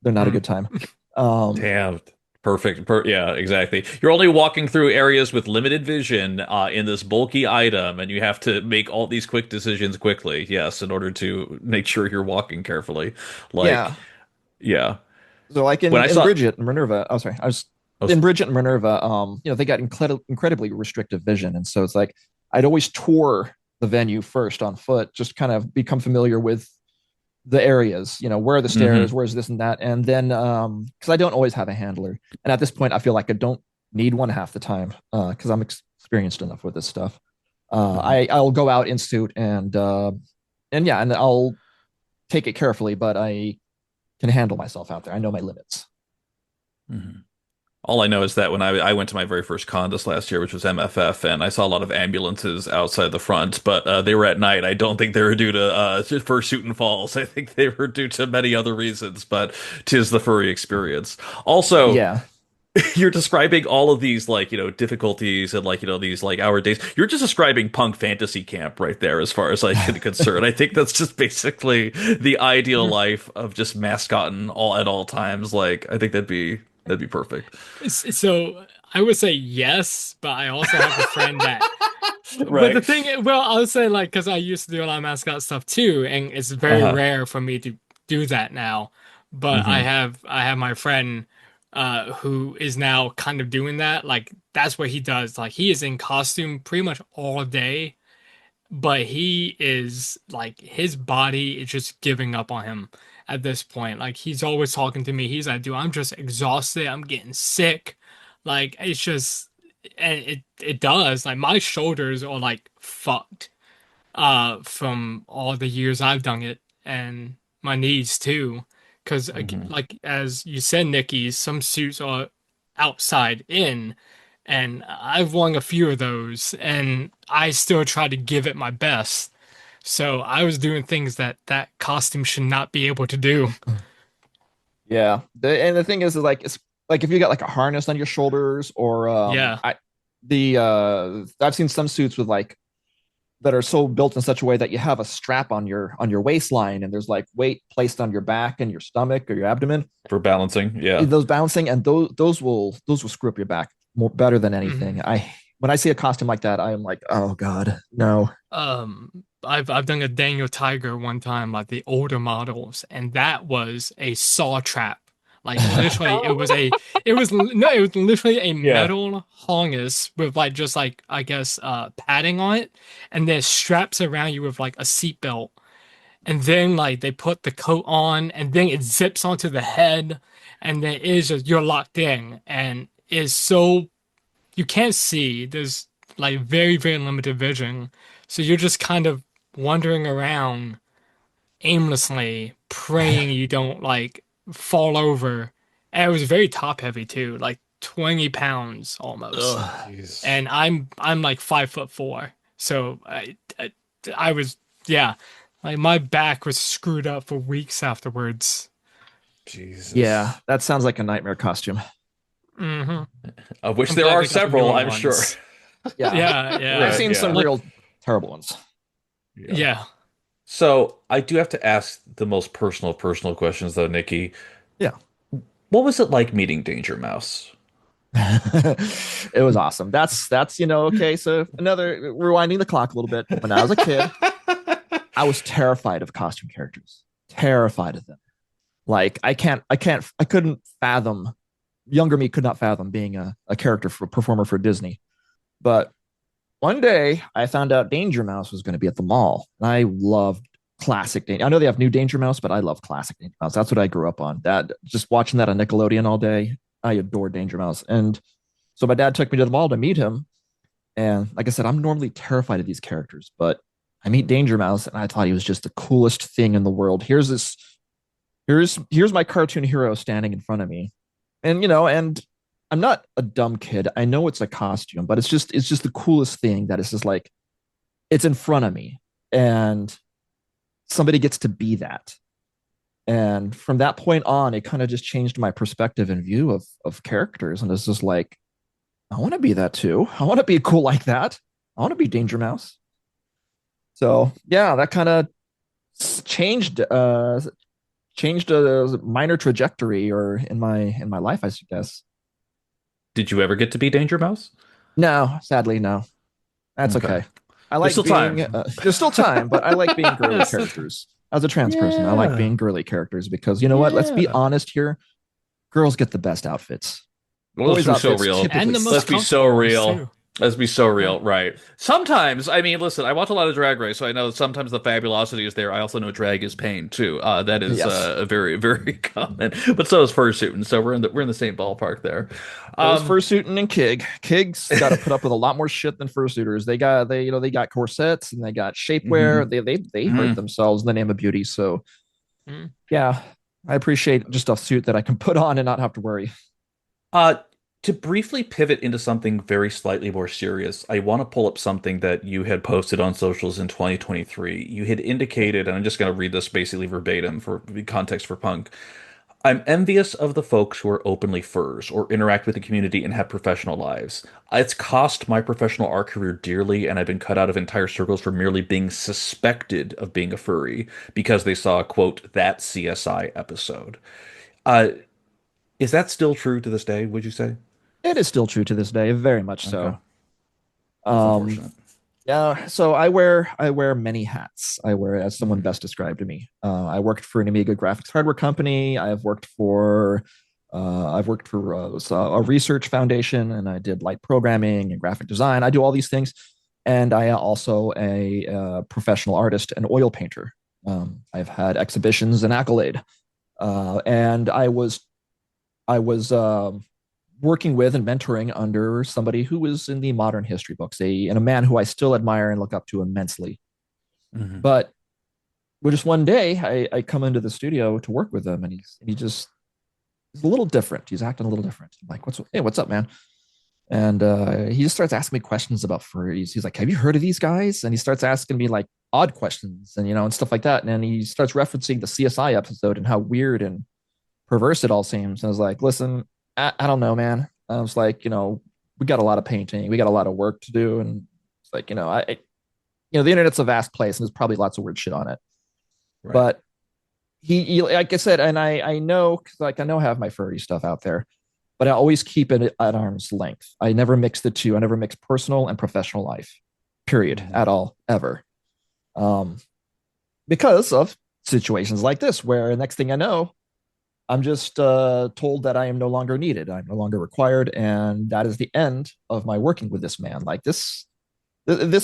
They're not a Mm. good time. Um, Damn. Perfect. Yeah, exactly. You're only walking through areas with limited vision in this bulky item, and you have to make all these quick decisions quickly. Yes, in order to make sure you're walking carefully. Like, yeah. yeah. So like When I in saw, Bridget and Minerva, oh sorry, I was I was, in Bridget and Minerva. You know, they got incredibly restrictive vision, and so it's like I'd always tour the venue first on foot, just kind of become familiar with the areas. You know, where are the stairs, hmm where's this and that, and then because I don't always have a handler, and at this point, I feel like I don't need one half the time because I'm experienced enough with this stuff. hmm I'll go out in suit and yeah, and I'll take it carefully, but I can handle myself out there. I know my limits. hmm All I know is that when I went to my very first con this last year, which was MFF, and I saw a lot of ambulances outside the front, but they were at night. I don't think they were due to fursuit and falls. I think they were due to many other reasons, but tis the furry experience. Also, Yeah. you're describing all of these difficulties and these hour days. You're just describing punk fantasy camp right there, as far as I'm concerned. I think that's just basically the ideal Mm. life of just mascotting all at all times. Like I think that'd be perfect. So I would say yes, but I also have a friend that. But the Right. thing, well, I would say like because I used to do a lot of mascot stuff too, and it's very Uh-huh. rare for me to do that now. But I hmm have I have my friend who is now kind of doing that. Like that's what he does. Like he is in costume pretty much all day, but he is like his body is just giving up on him at this point. Like he's always talking to me. He's like, dude, I'm just exhausted. I'm getting sick. Like it's just and it does. Like my shoulders are like fucked from all the years I've done it and my knees too. Because hmm like as you said, Nikki, some suits are outside in, and I've won a few of those, and I still try to give it my best. So I was doing things that that costume should not be able to do. Yeah. And the thing is like it's like if you got like a harness on your shoulders or Yeah. I've seen some suits with like that are so built in such a way that you have a strap on your waistline and there's like weight placed on your back and your stomach or your abdomen. For balancing, yeah. Those bouncing and those will screw up your back more better than anything. hmm when I see a costume like that, I am like, oh God, no. I've done a Daniel Tiger one time, like the older models, and that was a saw trap. Like literally, it was literally a Yeah. metal harness with like just like I guess padding on it, and there's straps around you with like a seat belt, and then like they put the coat on, and then it zips onto the head, and then it is just you're locked in, and is so you can't see. There's like very, very limited vision. So you're just kind of wandering around aimlessly, praying you don't like fall over. And it was very top heavy too, like 20 pounds almost. Ugh. Jeez. And I'm like 5'4". So I was yeah, like my back was screwed up for weeks afterwards. Yeah, Jesus. that sounds like a nightmare costume. Hmm. Of which I'm there glad are they got the several, newer I'm sure. ones. Yeah, Yeah, I've yeah. seen some Yeah. Look, real terrible ones. Yeah. yeah. So I do have to ask the most personal of personal questions though, Nikki. Yeah. What was it like meeting Danger Mouse? It was awesome. That's okay. So another rewinding the clock a little bit. When I was a kid, I was terrified of costume characters. Terrified of them. Like I couldn't fathom. Younger me could not fathom being a character for a performer for Disney. But one day I found out Danger Mouse was going to be at the mall. And I loved classic Danger. I know they have new Danger Mouse, but I love classic Danger Mouse. That's what I grew up on. That just watching that on Nickelodeon all day. I adore Danger Mouse. And so my dad took me to the mall to meet him. And like I said, I'm normally terrified of these characters, but I meet Danger Mouse and I thought he was just the coolest thing in the world. Here's my cartoon hero standing in front of me. And I'm not a dumb kid. I know it's a costume, but it's just the coolest thing that it's just like it's in front of me and somebody gets to be that. And from that point on, it kind of just changed my perspective and view of characters. And it's just like, I want to be that too. I want to be cool like that. I want to be Danger Mouse. So yeah, that kind of changed a minor trajectory or in my life, I guess. Did you ever get to be Danger Mouse? No, sadly, no. That's Okay. okay. I There's like still time. being there's still time, but I like being girly characters. As a trans person, I like Yeah. being girly characters because you know what? Let's be Yeah. honest here. Girls get the best outfits. Well, let's Boys' be so outfits real. And typically the Let's most be suck. so comfortable ones real. too. Let's be so Yeah. real, right? Sometimes, I mean, listen, I watch a lot of Drag Race, so I know sometimes the fabulosity is there. I also know drag is pain too. That is Yes. a very, very common. But so is fursuiting. So we're in the same ballpark there. So is Um, fursuiting and Kig. Kig's got to put up with a lot more shit than fursuiters. They got corsets and they got shapewear. mhm, They hurt mhm. themselves in the name of beauty. So Mm. yeah, I appreciate just a suit that I can put on and not have to worry. Uh, to briefly pivot into something very slightly more serious, I want to pull up something that you had posted on socials in 2023. You had indicated, and I'm just going to read this basically verbatim for context for punk. I'm envious of the folks who are openly furs or interact with the community and have professional lives. It's cost my professional art career dearly, and I've been cut out of entire circles for merely being suspected of being a furry because they saw, quote, that CSI episode. Uh, is that still true to this day, would you say? It is still true to this day, very much Okay. so. That's Um, unfortunate. yeah, so I wear many hats. I wear, as someone Mhm. best described to me. I worked for an Amiga graphics hardware company. I've worked for a research foundation, and I did light programming and graphic design. I do all these things, and I am also a professional artist and oil painter. I've had exhibitions and accolade, and I was working with and mentoring under somebody who was in the modern history books, and a man who I still admire and look up to immensely. Mhm. But just one day, I come into the studio to work with him, and he's a little different. He's acting a little different. I'm like, what's up, man? And he just starts asking me questions about furries. He's like, have you heard of these guys? And he starts asking me like odd questions and stuff like that. And then he starts referencing the CSI episode and how weird and perverse it all seems. And I was like, listen, I don't know, man. I was like, we got a lot of painting, we got a lot of work to do, and it's like, the internet's a vast place, and there's probably lots of weird shit on it. Right. But he like I said, and I know, because like I know I have my furry stuff out there, but I always keep it at arm's length. I never mix the two. I never mix personal and professional life, period, at all, ever. Um, because of situations like this, where the next thing I know, I'm just told that I am no longer needed. I'm no longer required, and that is the end of my working with this man. Like this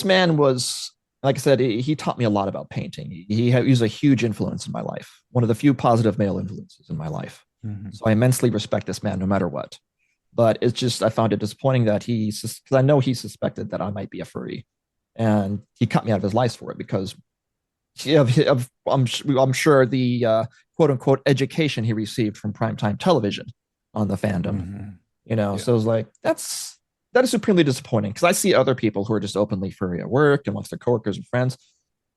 man was, like I said, he taught me a lot about painting. He was a huge influence in my life, one of the few positive male influences in my life. Mm-hmm. So I immensely respect this man, no matter what. But it's just, I found it disappointing that because I know he suspected that I might be a furry, and he cut me out of his life for it because I'm sure the quote unquote education he received from primetime television on the fandom, So it was like, that is supremely disappointing because I see other people who are just openly furry at work and amongst their coworkers and friends,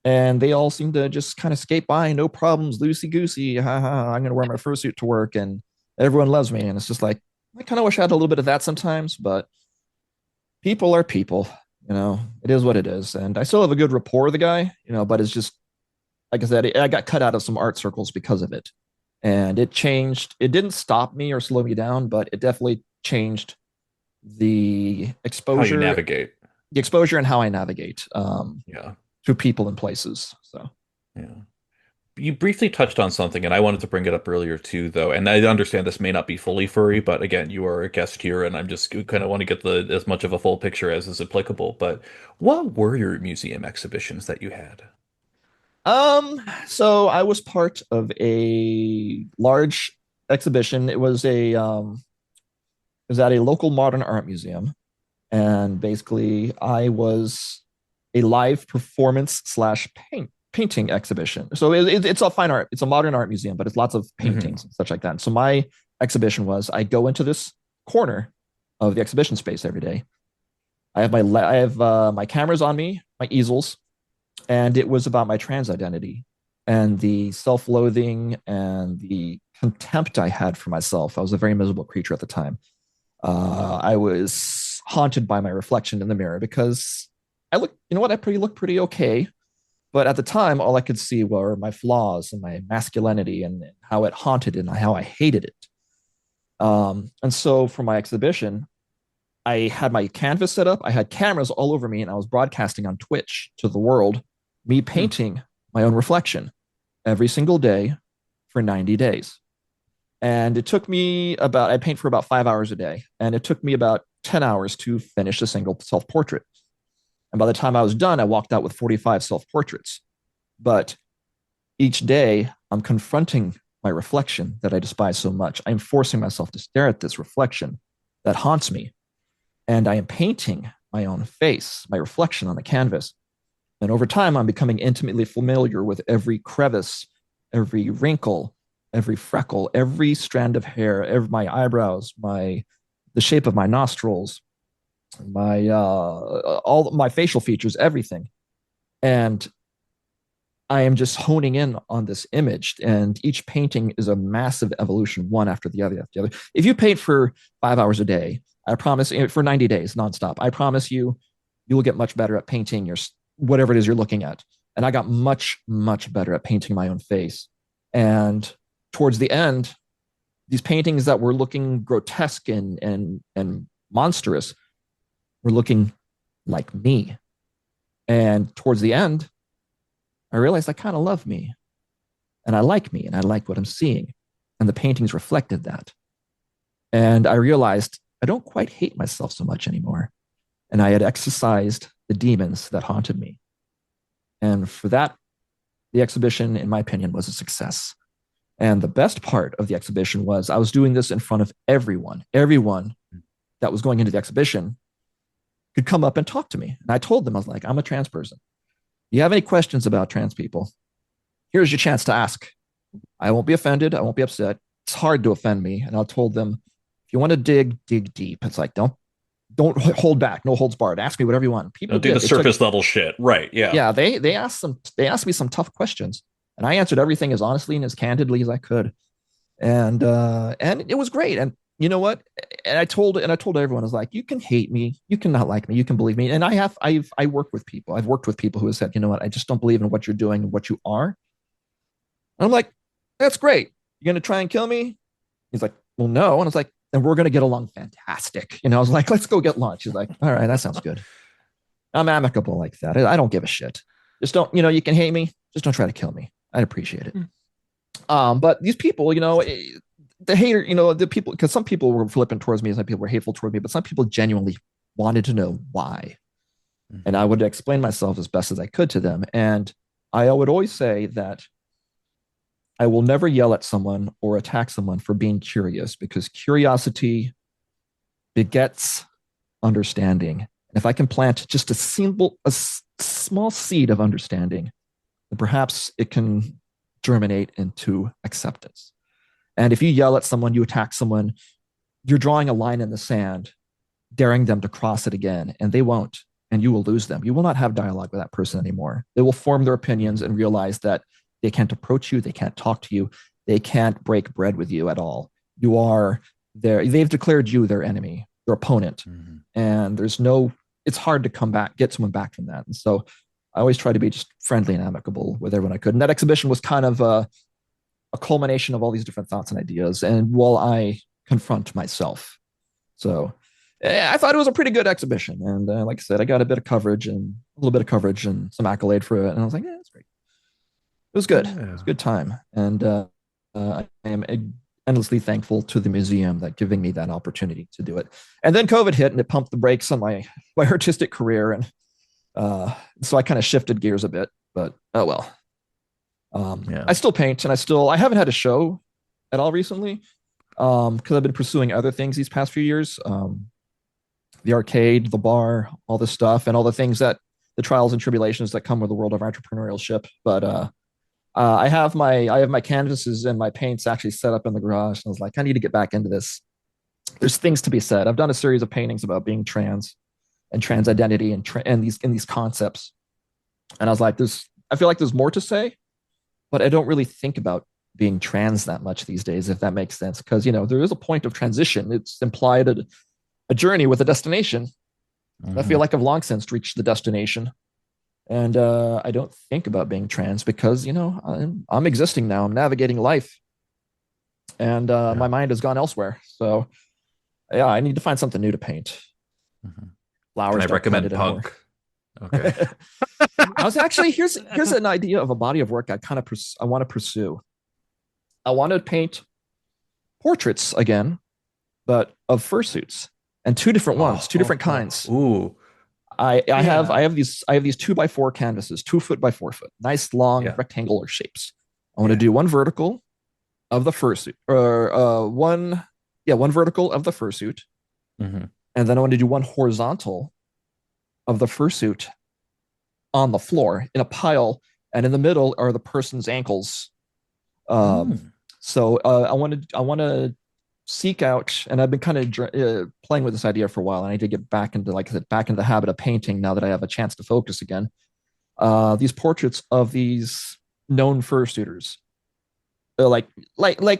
and they all seem to just kind of skate by, no problems, loosey goosey. Ha, ha, I'm going to wear my fursuit to work, and everyone loves me. And it's just like, I kind of wish I had a little bit of that sometimes, but people are people. It is what it is. And I still have a good rapport with the guy, but it's just, like I said, I got cut out of some art circles because of it. And it changed. It didn't stop me or slow me down, but it definitely changed the exposure. How you navigate. The exposure and how I navigate to people and places. So, yeah. You briefly touched on something, and I wanted to bring it up earlier too, though. And I understand this may not be fully furry, but again, you are a guest here, and I'm just kind of want to get as much of a full picture as is applicable. But what were your museum exhibitions that you had? So I was part of a large exhibition. It was at a local modern art museum, and basically I was a live performance / painting exhibition. So it's a fine art. It's a modern art museum, but it's lots of paintings and such like that. And so my exhibition was, I go into this corner of the exhibition space every day. I have my cameras on me, my easels, and it was about my trans identity and the self-loathing and the contempt I had for myself. I was a very miserable creature at the time. I was haunted by my reflection in the mirror because I look pretty okay. But at the time, all I could see were my flaws and my masculinity and how it haunted and how I hated it. And so for my exhibition, I had my canvas set up. I had cameras all over me, and I was broadcasting on Twitch to the world, me painting my own reflection every single day for 90 days. And it took me I paint for about 5 hours a day. And it took me about 10 hours to finish a single self-portrait. And by the time I was done, I walked out with 45 self-portraits. But each day, I'm confronting my reflection that I despise so much. I'm forcing myself to stare at this reflection that haunts me. And I am painting my own face, my reflection on the canvas. And over time, I'm becoming intimately familiar with every crevice, every wrinkle, every freckle, every strand of hair, my eyebrows, the shape of my nostrils, all my facial features, everything. And I am just honing in on this image, and each painting is a massive evolution, one after the other, If you paint for 5 hours a day, I promise, for 90 days nonstop, I promise you will get much better at painting whatever it is you're looking at. And I got much, much better at painting my own face. And towards the end, these paintings that were looking grotesque and monstrous were looking like me. And towards the end, I realized I kind of love me, and I like me, and I like what I'm seeing. And the paintings reflected that. And I realized I don't quite hate myself so much anymore. And I had exorcised the demons that haunted me. And for that, the exhibition, in my opinion, was a success. And the best part of the exhibition was I was doing this in front of everyone. Everyone that was going into the exhibition could come up and talk to me. And I told them, I was like, I'm a trans person. You have any questions about trans people? Here's your chance to ask. I won't be offended. I won't be upset. It's hard to offend me. And I told them, if you want to dig deep. It's like, don't hold back. No holds barred. Ask me whatever you want. People don't do the surface level shit. Right. Yeah. Yeah. They asked me some tough questions, and I answered everything as honestly and as candidly as I could. And it was great. And you know what? And I told everyone, I was like, you can hate me, you can not like me, you can believe me. And I work with people. I've worked with people who have said, you know what, I just don't believe in what you're doing and what you are. And I'm like, that's great. You're gonna try and kill me? He's like, well, no. And I was like, and we're going to get along fantastic. I was like, let's go get lunch. He's like, all right, that sounds good. I'm amicable like that. I don't give a shit. Just don't, you can hate me. Just don't try to kill me. I'd appreciate it. But these people, the hater, the people, because some people were flippant towards me, some people were hateful toward me, but some people genuinely wanted to know why. And I would explain myself as best as I could to them. And I would always say that I will never yell at someone or attack someone for being curious, because curiosity begets understanding. And if I can plant just a small seed of understanding, then perhaps it can germinate into acceptance. And if you yell at someone, you attack someone, you're drawing a line in the sand, daring them to cross it again, and they won't, and you will lose them. You will not have dialogue with that person anymore. They will form their opinions and realize that they can't approach you, they can't talk to you, they can't break bread with you at all. You are they've declared you their enemy, their opponent. And it's hard to get someone back from that. And so I always try to be just friendly and amicable with everyone I could. And that exhibition was kind of a culmination of all these different thoughts and ideas, and while I confront myself. So I thought it was a pretty good exhibition. And like I said, I got a little bit of coverage and some accolade for it. And I was like, yeah, that's great. It was good. Yeah. It was a good time. And I am endlessly thankful to the museum that giving me that opportunity to do it. And then COVID hit and it pumped the brakes on my artistic career. And so I kind of shifted gears a bit, but oh well. Yeah. I still paint, and I haven't had a show at all recently because I've been pursuing other things these past few years. The arcade, the bar, all this stuff, and all the things the trials and tribulations that come with the world of entrepreneurship. But I have my canvases and my paints actually set up in the garage. And I was like, I need to get back into this. There's things to be said. I've done a series of paintings about being trans and trans identity and these concepts. And I was like, I feel like there's more to say, but I don't really think about being trans that much these days, if that makes sense. Because, there is a point of transition. It's implied a journey with a destination. I feel like I've long since reached the destination. And I don't think about being trans because, I'm existing now. I'm navigating life. And my mind has gone elsewhere. So, yeah, I need to find something new to paint. Flowers. Can I recommend punk? Okay. I was actually, here's an idea of a body of work I want to pursue. I want to paint portraits again, but of fursuits, and two different ones, two different kinds. Ooh. I have these 2x4 canvases, 2 foot by 4 foot, nice long rectangular shapes. I want to do one vertical of the fursuit, or one vertical of the fursuit, and then I want to do one horizontal of the fursuit on the floor in a pile, and in the middle are the person's ankles. So I want to seek out, and I've been kind of playing with this idea for a while, and I need to get back into, like I said, back into the habit of painting now that I have a chance to focus again. These portraits of these known fursuiters, like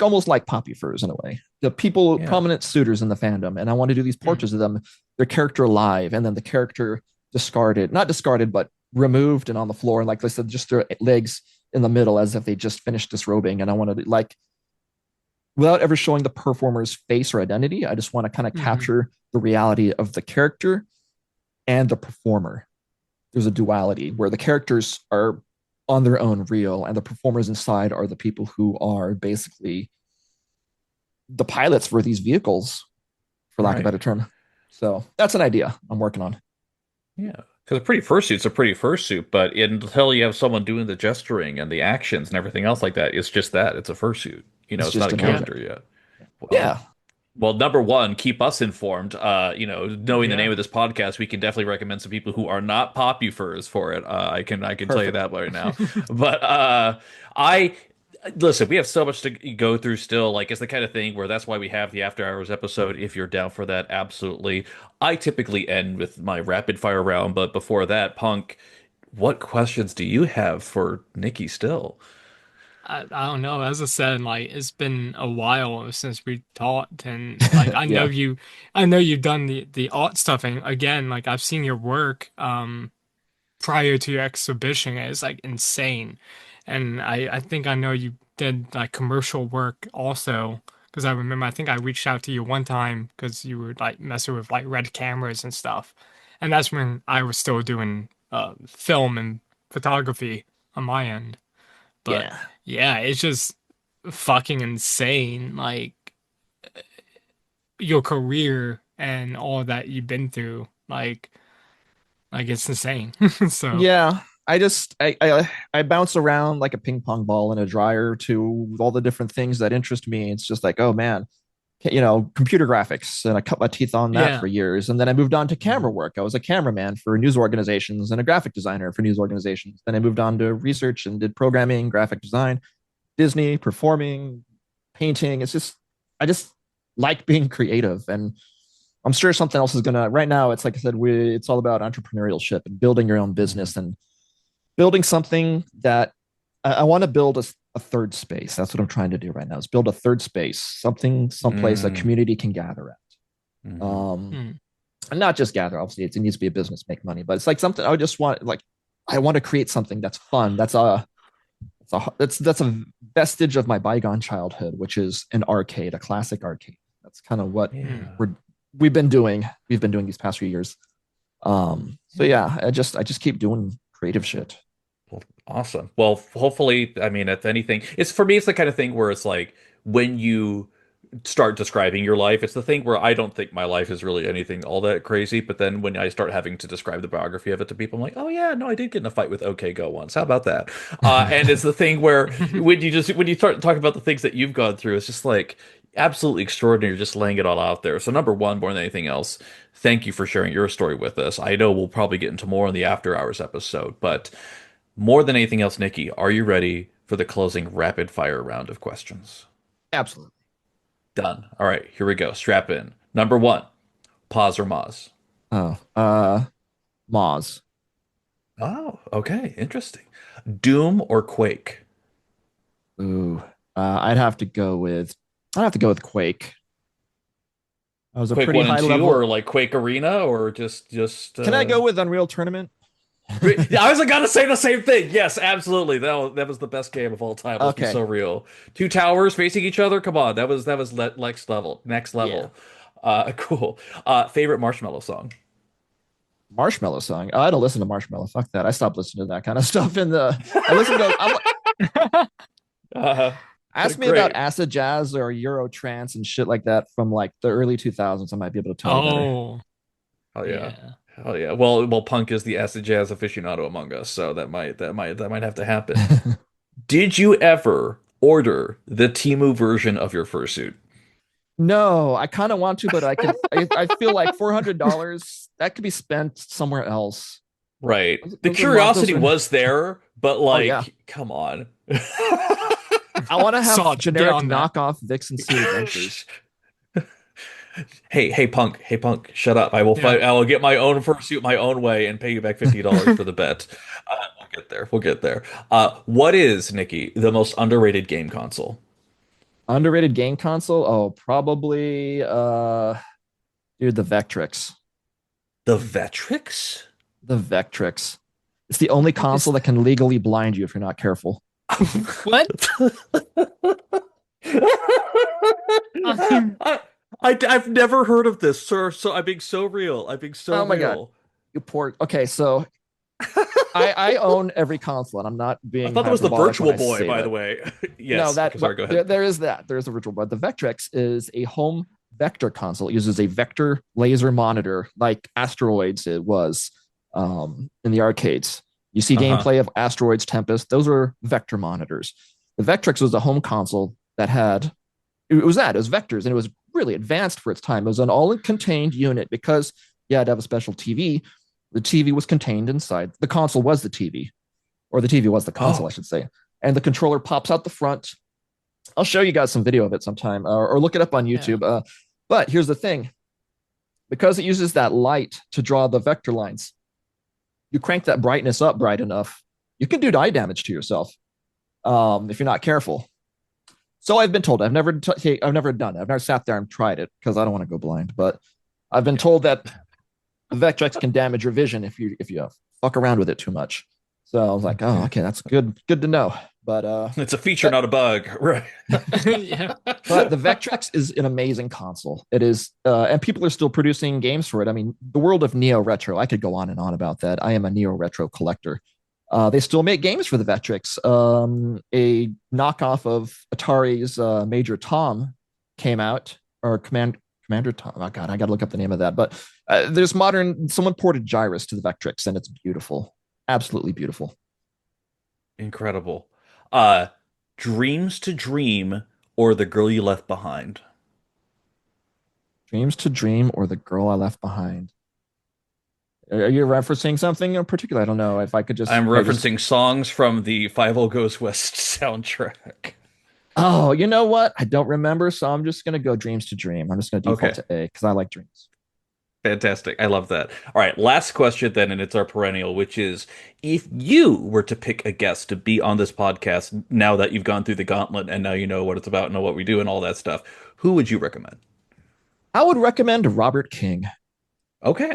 almost like Popufurs in a way. The people, prominent suitors in the fandom, and I want to do these portraits of them, their character alive, and then the character not discarded, but removed and on the floor, and like I said, just their legs in the middle as if they just finished disrobing. And I want to, without ever showing the performer's face or identity, I just want to kind of capture the reality of the character and the performer. There's a duality where the characters are on their own real, and the performers inside are the people who are basically the pilots for these vehicles, for lack of a better term. So that's an idea I'm working on. Yeah. Because a pretty fursuit's a pretty fursuit, but until you have someone doing the gesturing and the actions and everything else like that, it's just that. It's a fursuit. It's not a character yet. Well, well, number one, keep us informed. Knowing the name of this podcast, we can definitely recommend some people who are not Popufurs for it. I can tell you that right now. But listen, we have so much to go through still. Like, it's the kind of thing where that's why we have the After Hours episode. If you're down for that, absolutely. I typically end with my rapid fire round, but before that, Punk, what questions do you have for Nicki still? I don't know. As I said, it's been a while since we talked, and I know you've done the art stuff, and again, I've seen your work prior to your exhibition. It's insane. And I think I know you did commercial work also because I remember I think I reached out to you one time because you were like messing with like red cameras and stuff, and that's when I was still doing film and photography on my end. But Yeah. yeah, it's just fucking insane, like your career and all that you've been through, like it's insane. So Yeah. I bounce around like a ping pong ball in a dryer to all the different things that interest me. It's just like, oh man, computer graphics, and I cut my teeth on that yeah, for years. And then I moved on to camera work. I was a cameraman for news organizations and a graphic designer for news organizations. Then I moved on to research and did programming, graphic design, Disney, performing, painting. I just like being creative. And I'm sure something else is gonna. Right now, it's like I said, it's all about entrepreneurship and building your own business and building something that I want to build a third space. That's what I'm trying to do right now. Is build a third space, someplace a Mm, community can gather at. mhm. mm, And not just gather. Obviously, it needs to be a business, make money, but it's like something I just want. Like, I want to create something that's fun. That's a vestige of my bygone childhood, which is an arcade, a classic arcade. That's kind of what mm. Yeah. we're we've been doing. We've been doing these past few years. So Yeah. yeah, I just keep doing creative shit. Well, awesome. Well, hopefully, I mean, if anything, it's for me, it's the kind of thing where it's like when you start describing your life, it's the thing where I don't think my life is really anything all that crazy. But then when I start having to describe the biography of it to people, I'm like, oh yeah, no, I did get in a fight with OK Go once. How about that? And it's the thing where when you start talking about the things that you've gone through, it's just like absolutely extraordinary, just laying it all out there. So number one, more than anything else, thank you for sharing your story with us. I know we'll probably get into more in the after hours episode, but more than anything else, Nikki, are you ready for the closing rapid fire round of questions? Absolutely. Done. All right, here we go. Strap in. Number one, pause or Moz? Oh, Moz. Oh, okay. Interesting. Doom or Quake? Ooh, I'd have to go with Quake. I was a Quake pretty 1 and high 2 or level. like Quake Arena or just Can I go with Unreal Tournament? Yeah, I was gonna say the same thing. Yes, absolutely. That was the best game of all time. Let's be so Okay. real. Two towers facing each other. Come on, that was next level. Next Yeah. level. Cool. Favorite Marshmallow song? Marshmallow song. Oh, I don't listen to Marshmallow. Fuck that. I stopped listening to that kind of stuff in the I listen to Uh, ask me about great. acid jazz or Euro trance and shit like that from like the early 2000s. I might be able to tell you better. Oh, Hell yeah. yeah. Hell yeah. Well, Punk is the acid jazz aficionado among us, so that might have to happen. Did you ever order the Timu version of your fursuit? No, I kind of want to, but I feel like $400 that could be spent somewhere else. Right. The Those curiosity are was there, but oh yeah. come on. I want to have Sod, get generic on that. knockoff Vixen Suit Adventures. Hey, Punk, shut up. I will Yeah. fight. I will get my own fursuit my own way and pay you back $50 for the bet. We'll get there. We'll get there. What is, Nikki, the most underrated game console? Underrated game console? Oh, probably dude, the Vectrix. The Vectrix? The Vectrix. It's the only What is console that can legally blind you if you're not careful. what? I, I've never heard of this, sir. So I'm being so real. I'm being so Oh my god. real. You poor okay, so I own every console and I'm not I being thought that was the hyperbolic when Virtual I Boy, say by the that. way. No, Yes. that Okay, sorry, go ahead. there is that. There's a virtual, but the Vectrex is a home vector console. It uses a vector laser monitor like Asteroids it was in the arcades. You see Uh-huh. gameplay of Asteroids Tempest. Those were vector monitors. The Vectrex was a home console that had it was vectors and it was really advanced for its time. It was an all-contained unit because you had to have a special TV. The TV was contained inside. The console was the TV, or the TV was the console, I Oh, should say. And the controller pops out the front. I'll show you guys some video of it sometime, or look it up on Yeah. YouTube. But here's the thing: because it uses that light to draw the vector lines, you crank that brightness up bright enough, you can do eye damage to yourself if you're not careful. So I've been told. I've never done it. I've never sat there and tried it because I don't want to go blind. But I've been told that the Vectrex can damage your vision if you fuck around with it too much. So I was like, oh, okay, that's good to know. But It's a feature, not a bug, right? Yeah. but the Vectrex is an amazing console. It is, and people are still producing games for it. I mean, the world of neo retro. I could go on and on about that. I am a neo retro collector. They still make games for the Vectrex. A knockoff of Atari's Major Tom came out, or Commander Tom. Oh God, I got to look up the name of that. But there's modern. Someone ported Gyrus to the Vectrex, and it's beautiful, absolutely beautiful. Incredible. Uh, Dreams to Dream or The Girl You Left Behind? Dreams to Dream or The Girl I Left Behind. Are you referencing something in particular? I don't know if I could just. I'm I just referencing songs from the 50 Goes West soundtrack. Oh, you know what? I don't remember, so I'm just gonna go Dreams to Dream. I'm just gonna default Okay, to A because I like dreams. fantastic. I love that. All right, last question then, and it's our perennial, which is if you were to pick a guest to be on this podcast now that you've gone through the gauntlet and now you know what it's about, know what we do, and all that stuff, who would you recommend? I would recommend Robert King. Okay.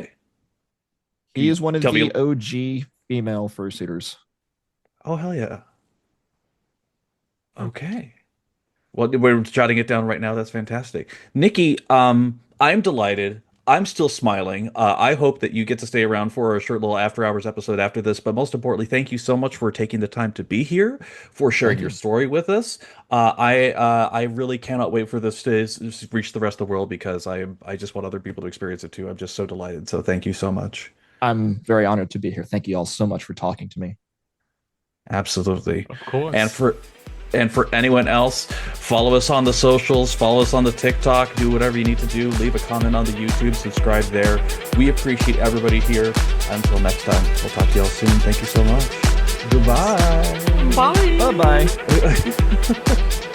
Can He you is one of tell me? the OG female fursuiters. Oh, hell yeah. Oh, Okay. Well, we're jotting it down right now. That's fantastic. Nikki, I'm delighted. I'm still smiling. I hope that you get to stay around for a short little after hours episode after this. But most importantly, thank you so much for taking the time to be here, for sharing Thank your you. story with us. I really cannot wait for this to reach the rest of the world because I just want other people to experience it too. I'm just so delighted. So thank you so much. I'm very honored to be here. Thank you all so much for talking to me. Absolutely. of And course. for anyone else, follow us on the socials, follow us on the TikTok, do whatever you need to do, leave a comment on the YouTube, subscribe there. We appreciate everybody here. Until next time, we'll talk to y'all soon. Thank you so much. Goodbye. Bye. Bye bye.